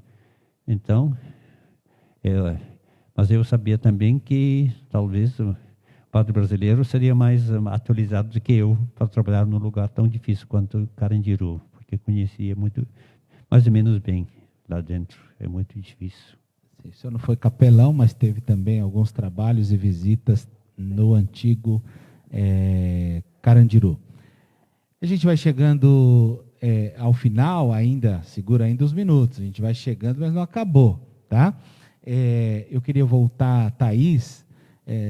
Então, mas eu sabia também que talvez o padre brasileiro seria mais atualizado do que eu para trabalhar num lugar tão difícil quanto Carandiru, porque conhecia muito, mais ou menos bem lá dentro. É muito difícil. O senhor não foi capelão, mas teve também alguns trabalhos e visitas no antigo Carandiru. A gente vai chegando ao final ainda, segura ainda os minutos, a gente vai chegando, mas não acabou, tá? Eu queria voltar a Thaís,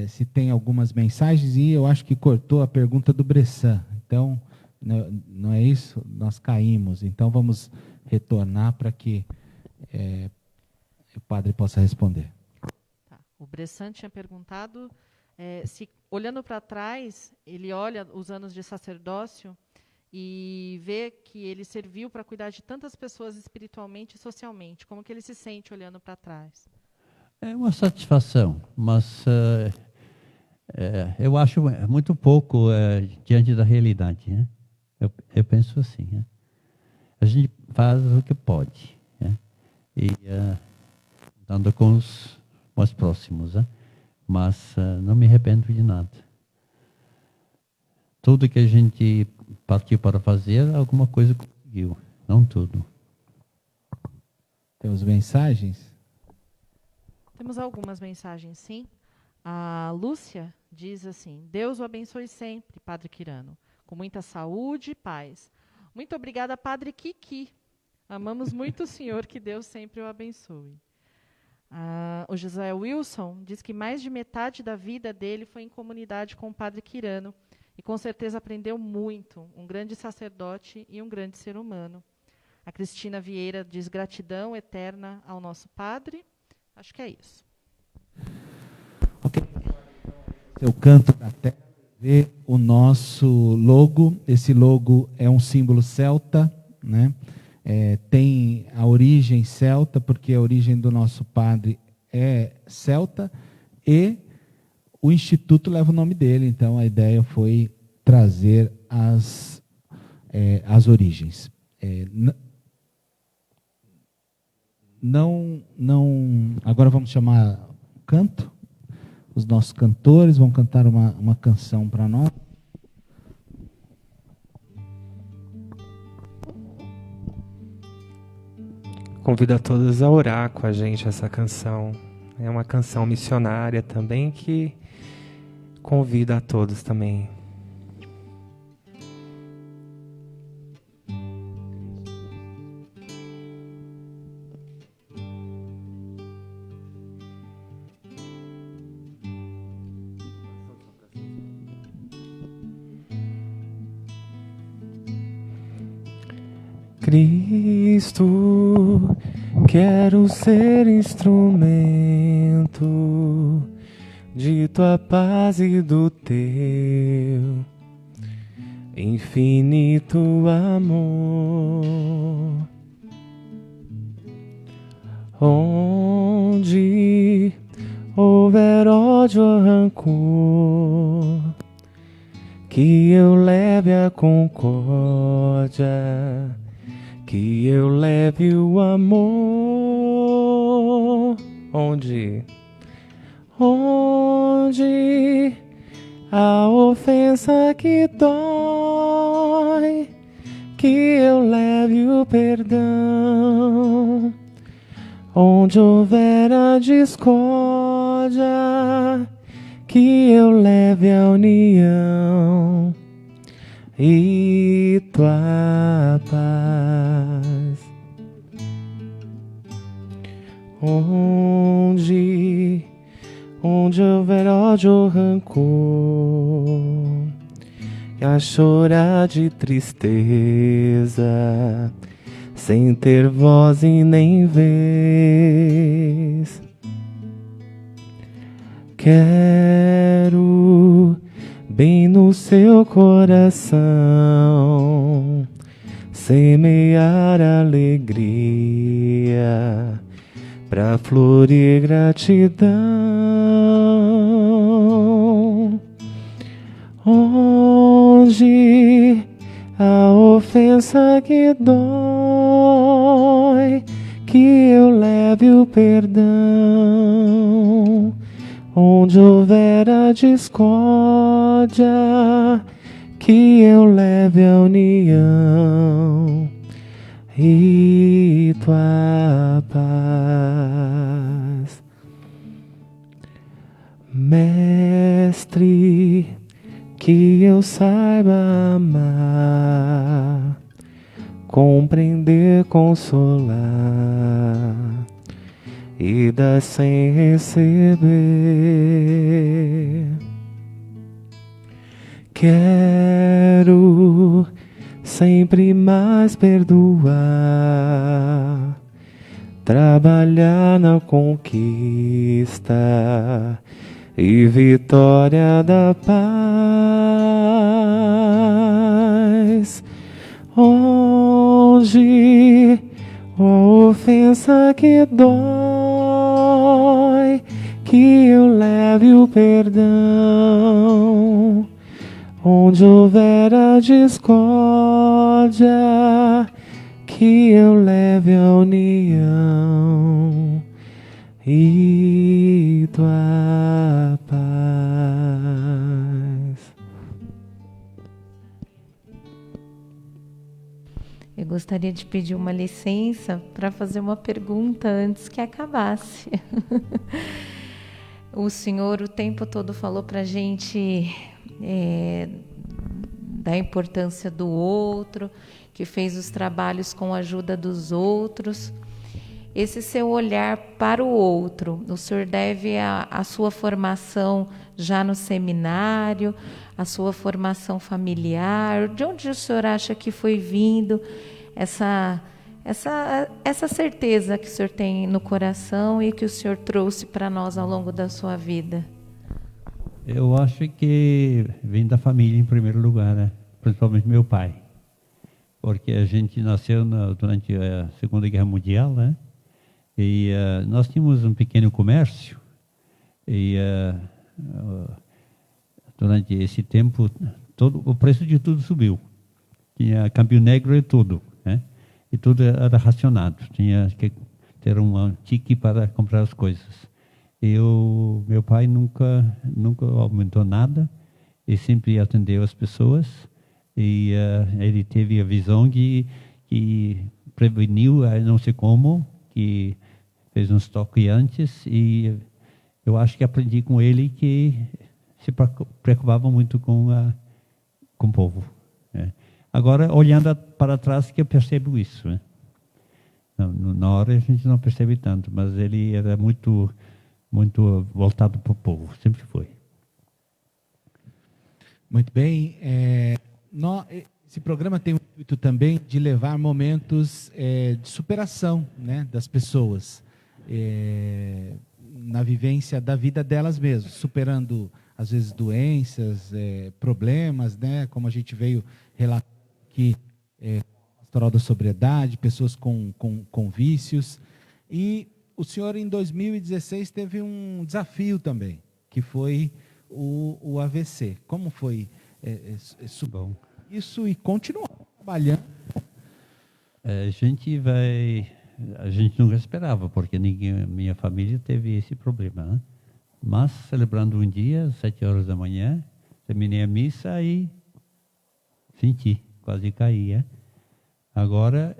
se tem algumas mensagens, e eu acho que cortou a pergunta do Bressan. Então, não é isso? Nós caímos. Então, vamos retornar para que o padre possa responder. Tá. O Bressan tinha perguntado se olhando para trás, ele olha os anos de sacerdócio e vê que ele serviu para cuidar de tantas pessoas espiritualmente e socialmente. Como que ele se sente olhando para trás? É uma satisfação, mas eu acho muito pouco diante da realidade. Né? Eu penso assim. Né? A gente faz o que pode. Né? E andando com os mais próximos. Né? Mas não me arrependo de nada. Tudo que a gente partiu para fazer, alguma coisa conseguiu. Não tudo. Temos mensagens? Temos algumas mensagens, sim. A Lúcia diz assim: Deus o abençoe sempre, Padre Quirano, com muita saúde e paz. Muito obrigada, Padre Kiki. Amamos muito o senhor, que Deus sempre o abençoe. O José Wilson diz que mais de metade da vida dele foi em comunidade com o Padre Quirano e com certeza aprendeu muito, um grande sacerdote e um grande ser humano. A Cristina Vieira diz gratidão eterna ao nosso Padre. Acho que é isso. Ok. Seu canto da terra, vê o nosso logo. Esse logo é um símbolo celta, né? Tem a origem celta, porque a origem do nosso padre é celta, e o instituto leva o nome dele, então a ideia foi trazer as origens. Agora vamos chamar o canto. Os nossos cantores vão cantar uma canção para nós. Convido a todos a orar com a gente essa canção. É uma canção missionária também que convida a todos também. Cristo, quero ser instrumento de tua paz e do teu infinito amor. Onde houver ódio ou rancor, que eu leve a concórdia, que eu leve o amor. Onde a ofensa que dói, que eu leve o perdão. Onde houver a discórdia, que eu leve a união e tua paz. Onde houver ódio ou rancor, e a chorar de tristeza, sem ter voz e nem vez, quero bem no seu coração semear alegria pra florir gratidão. Onde a ofensa que dói, que eu leve o perdão. Onde houver a discórdia, que eu leve a união e tua paz. Mestre, que eu saiba amar, compreender, consolar e dar sem receber. Quero sempre mais perdoar, trabalhar na conquista e vitória da paz. Onde a ofensa que dói, que eu leve o perdão. Onde houver a discórdia, que eu leve a união e tua paz. Eu gostaria de pedir uma licença para fazer uma pergunta antes que acabasse. O senhor o tempo todo falou para a gente da importância do outro, que fez os trabalhos com a ajuda dos outros. Esse seu olhar para o outro, o senhor deve a sua formação já no seminário, a sua formação familiar? De onde o senhor acha que foi vindo essa certeza que o senhor tem no coração e que o senhor trouxe para nós ao longo da sua vida? Eu acho que vem da família em primeiro lugar, né? Principalmente meu pai. Porque a gente nasceu durante a Segunda Guerra Mundial, né? E nós tínhamos um pequeno comércio. E durante esse tempo, o preço de tudo subiu. Tinha câmbio negro e tudo, né? E tudo era racionado. Tinha que ter um tique para comprar as coisas. Meu pai nunca aumentou nada, ele sempre atendeu as pessoas e ele teve a visão que preveniu, não sei como, que fez um estoque antes, e eu acho que aprendi com ele que se preocupava muito com o povo. Né? Agora, olhando para trás, que eu percebo isso. Né? Na hora a gente não percebe tanto, mas ele era muito voltado para o povo, sempre foi. Muito bem. Esse programa tem o intuito também de levar momentos de superação, né, das pessoas, na vivência da vida delas mesmas, superando, às vezes, doenças, problemas, né, como a gente veio relatar aqui, pastoral da sobriedade, pessoas com vícios. E o senhor, em 2016, teve um desafio também, que foi o AVC. Como foi isso e continuar trabalhando? A gente nunca esperava, porque minha família teve esse problema. Né? Mas, celebrando um dia, às 7 horas da manhã, terminei a missa e senti, quase caí. Agora,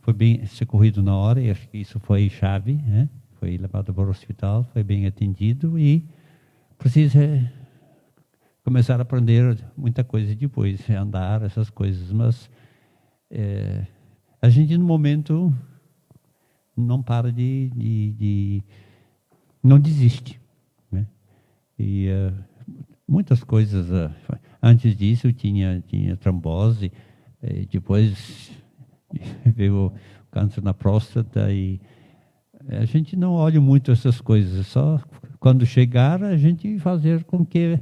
foi bem socorrido na hora, e acho que isso foi chave, né? Foi levado para o hospital, foi bem atendido e precisa começar a aprender muita coisa depois, andar, essas coisas. Mas a gente, no momento, não para não desiste. Né? E muitas coisas. Antes disso, tinha trombose, depois veio o câncer na próstata, e a gente não olha muito essas coisas, só quando chegar a gente fazer com que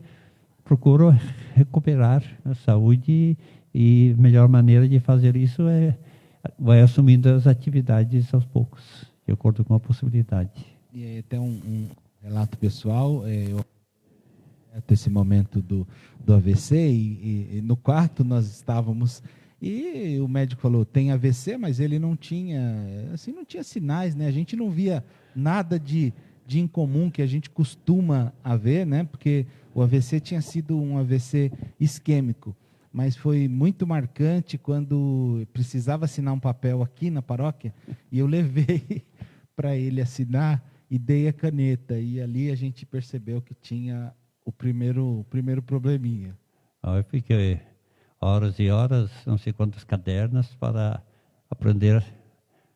procura recuperar a saúde, e a melhor maneira de fazer isso vai assumindo as atividades aos poucos, de acordo com a possibilidade. E até um relato pessoal, esse momento do AVC, e no quarto nós estávamos. E o médico falou, tem AVC, mas ele não tinha sinais, né? A gente não via nada de incomum que a gente costuma ver, né? Porque o AVC tinha sido um AVC isquêmico, mas foi muito marcante quando precisava assinar um papel aqui na paróquia, e eu levei para ele assinar e dei a caneta, e ali a gente percebeu que tinha o primeiro probleminha. Eu fiquei horas e horas, não sei quantos cadernos, para aprender a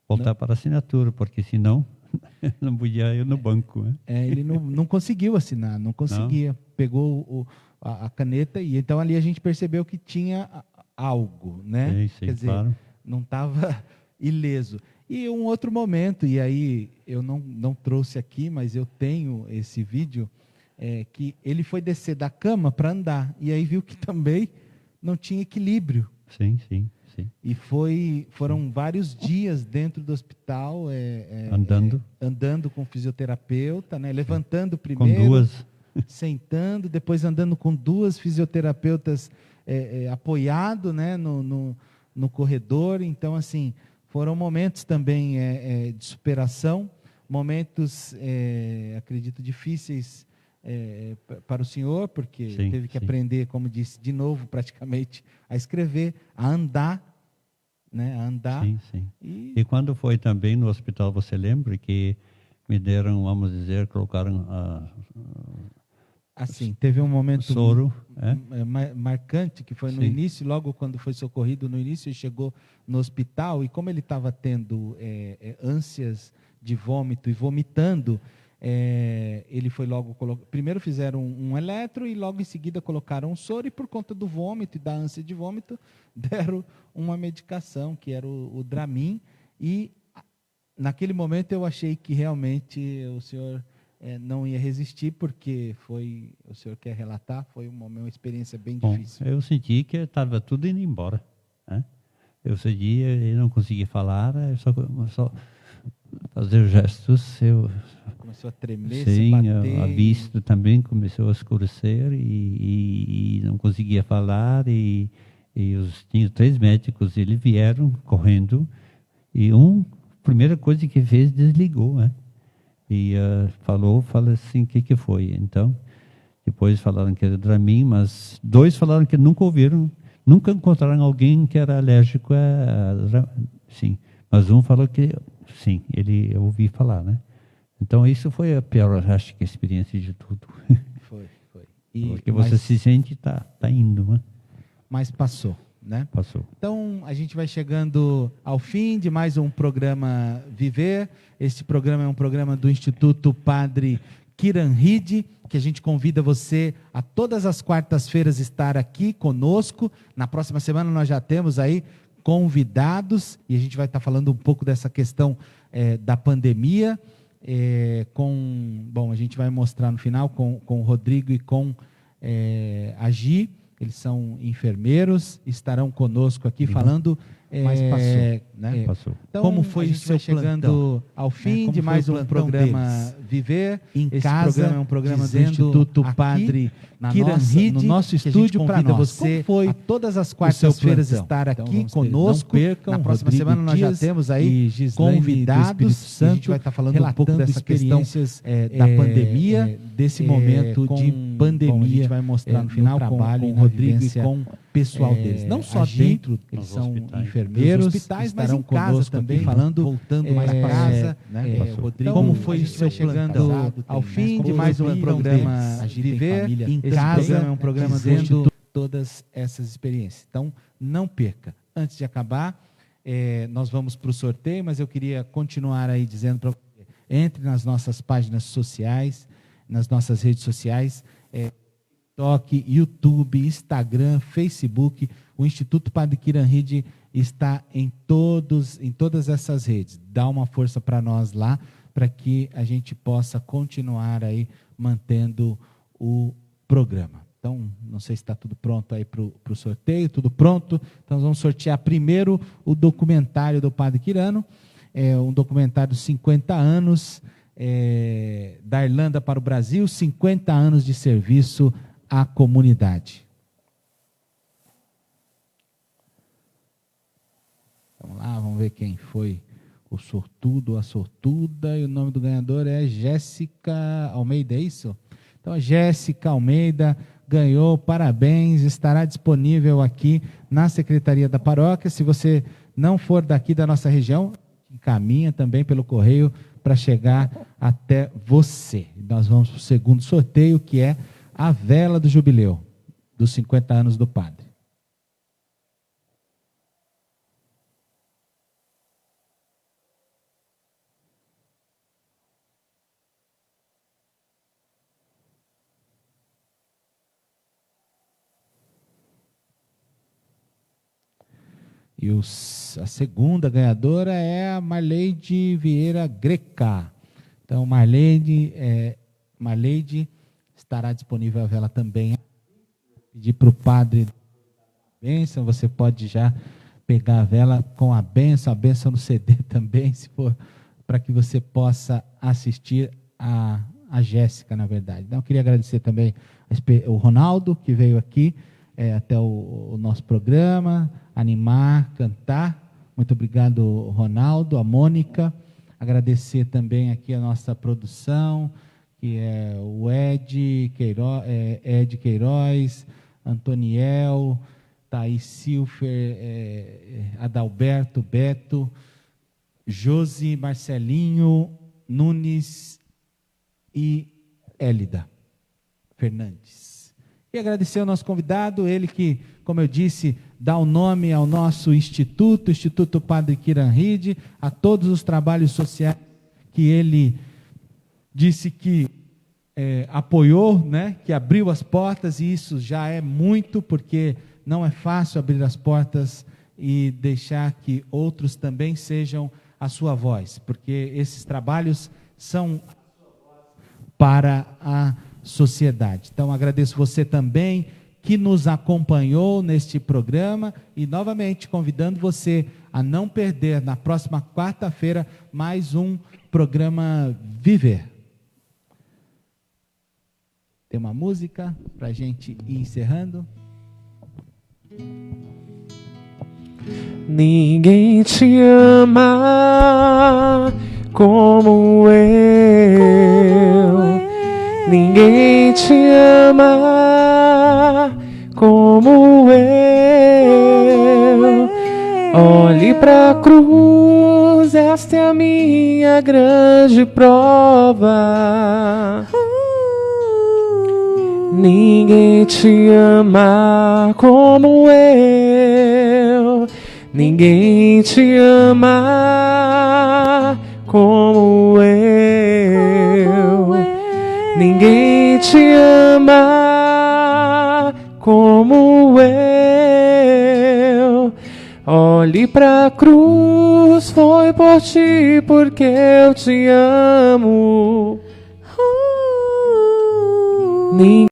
voltar para a assinatura, porque senão não podia ir no banco. Né? Ele não conseguiu assinar, não conseguia. Não. Pegou a caneta, e então ali a gente percebeu que tinha algo, né? Sim, quer dizer, claro. Não estava ileso. E um outro momento, e aí eu não trouxe aqui, mas eu tenho esse vídeo, que ele foi descer da cama para andar, e aí viu que também não tinha equilíbrio. Sim, sim, sim. E foram vários dias dentro do hospital, andando com o fisioterapeuta, né? Levantando primeiro, Com duas. sentando, depois andando com duas fisioterapeutas apoiado, né? no corredor. Então, assim, foram momentos também de superação, momentos, acredito, difíceis para o senhor, porque Sim, teve que sim. aprender, como disse, de novo, praticamente, a escrever, a andar, né? A andar. Sim, sim. E quando foi também no hospital, você lembra que me deram, vamos dizer, colocaram Assim, teve um momento soro, marcante, que foi no Sim. início, logo quando foi socorrido no início, ele chegou no hospital, e como ele estava tendo ânsias de vômito e vomitando, ele foi logo primeiro fizeram um eletro e logo em seguida colocaram um soro, e por conta do vômito e da ânsia de vômito, deram uma medicação, que era o Dramin, e naquele momento eu achei que realmente o senhor não ia resistir, porque o senhor quer relatar, foi uma experiência bem Bom, difícil. eu senti que estava tudo indo embora, né? Eu seguia e não conseguia falar, só fazer gestos. Começou a tremer, se Sim, bater. a vista também começou a escurecer e não conseguia falar. Tinha 3 médicos, eles vieram correndo e primeira coisa que fez, desligou, né? E falou assim, o que foi? Então, depois falaram que era Dramin, mas 2 falaram que nunca encontraram alguém que era alérgico sim. Mas um falou que, sim, eu ouvi falar, né? Então, isso foi a pior, acho que, experiência de tudo. Foi. Porque você se sente tá indo, né? Mas passou, né? Passou. Então, a gente vai chegando ao fim de mais um programa Viver. Este programa é um programa do Instituto Padre Kiranhide, que a gente convida você a todas as quartas-feiras estar aqui conosco. Na próxima semana nós já temos aí convidados, e a gente vai estar falando um pouco dessa questão da pandemia, a gente vai mostrar no final com o Rodrigo e com a Gi. Eles são enfermeiros, estarão conosco aqui falando. Mas passou, né? Passou. Então, como foi o seu chegando ao fim de mais um programa Viver em Casa? Esse programa é um programa do Instituto Padre Kiranhide, no nosso estúdio, para você a todas as quartas-feiras estar aqui conosco. Não percam. Na próxima semana nós já temos aí convidados. A gente vai estar falando um pouco dessa questão da pandemia, desse momento de pandemia. A gente vai mostrar no final com o Rodrigo e com o pessoal deles. Não só dentro, eles são enfermeiros, hospitais, mas em casa também, falando, voltando mais para casa, né? Rodrigo, como foi isso chegando ao fim de mais um programa Viver em Casa, é um programa dizendo todas essas experiências. Então, não perca. Antes de acabar, nós vamos para o sorteio, mas eu queria continuar aí dizendo para você, entre nas nossas páginas sociais, nas nossas redes sociais, TikTok, YouTube, Instagram, Facebook. O Instituto Padre Kiranhide está em todas essas redes. Dá uma força para nós lá, para que a gente possa continuar aí mantendo o programa. Então, não sei se está tudo pronto aí para o sorteio, tudo pronto. Então, nós vamos sortear primeiro o documentário do Padre Quirano, um documentário 50 anos, da Irlanda para o Brasil, 50 anos de serviço à comunidade. Vamos lá, vamos ver quem foi o sortudo, a sortuda, e o nome do ganhador é Jéssica Almeida, é isso? Então, a Jéssica Almeida ganhou, parabéns, estará disponível aqui na Secretaria da Paróquia. Se você não for daqui da nossa região, encaminha também pelo correio para chegar até você. Nós vamos para o segundo sorteio, que é a vela do jubileu, dos 50 anos do padre. E a segunda ganhadora é a Marleide Vieira Greca. Então, Marleide estará disponível a vela também. Pedir para o padre a bênção, você pode já pegar a vela com a bênção no CD também, se for, para que você possa assistir a Jéssica, na verdade. Então, eu queria agradecer também o Ronaldo, que veio aqui até o nosso programa, animar, cantar. Muito obrigado, Ronaldo, a Mônica. Agradecer também aqui a nossa produção, que é o Ed Queiroz, Antoniel, Thaís Silfer, Adalberto, Beto, Josi, Marcelinho, Nunes e Hélida Fernandes. E agradecer ao nosso convidado, ele que, como eu disse, dá o nome ao nosso Instituto, Instituto Padre Kiran-Hid, a todos os trabalhos sociais que ele disse que apoiou, né, que abriu as portas, e isso já é muito, porque não é fácil abrir as portas e deixar que outros também sejam a sua voz, porque esses trabalhos são para a sociedade. Então, agradeço você também que nos acompanhou neste programa e, novamente, convidando você a não perder, na próxima quarta-feira, mais um programa Viver. Tem uma música para a gente ir encerrando. Ninguém te ama como eu. Ninguém te ama como eu. Olhe para a cruz, esta é a minha grande prova. Ninguém te ama como eu. Ninguém te ama como eu. Ninguém te ama como eu. Olhe pra cruz, foi por ti, porque eu te amo. Ninguém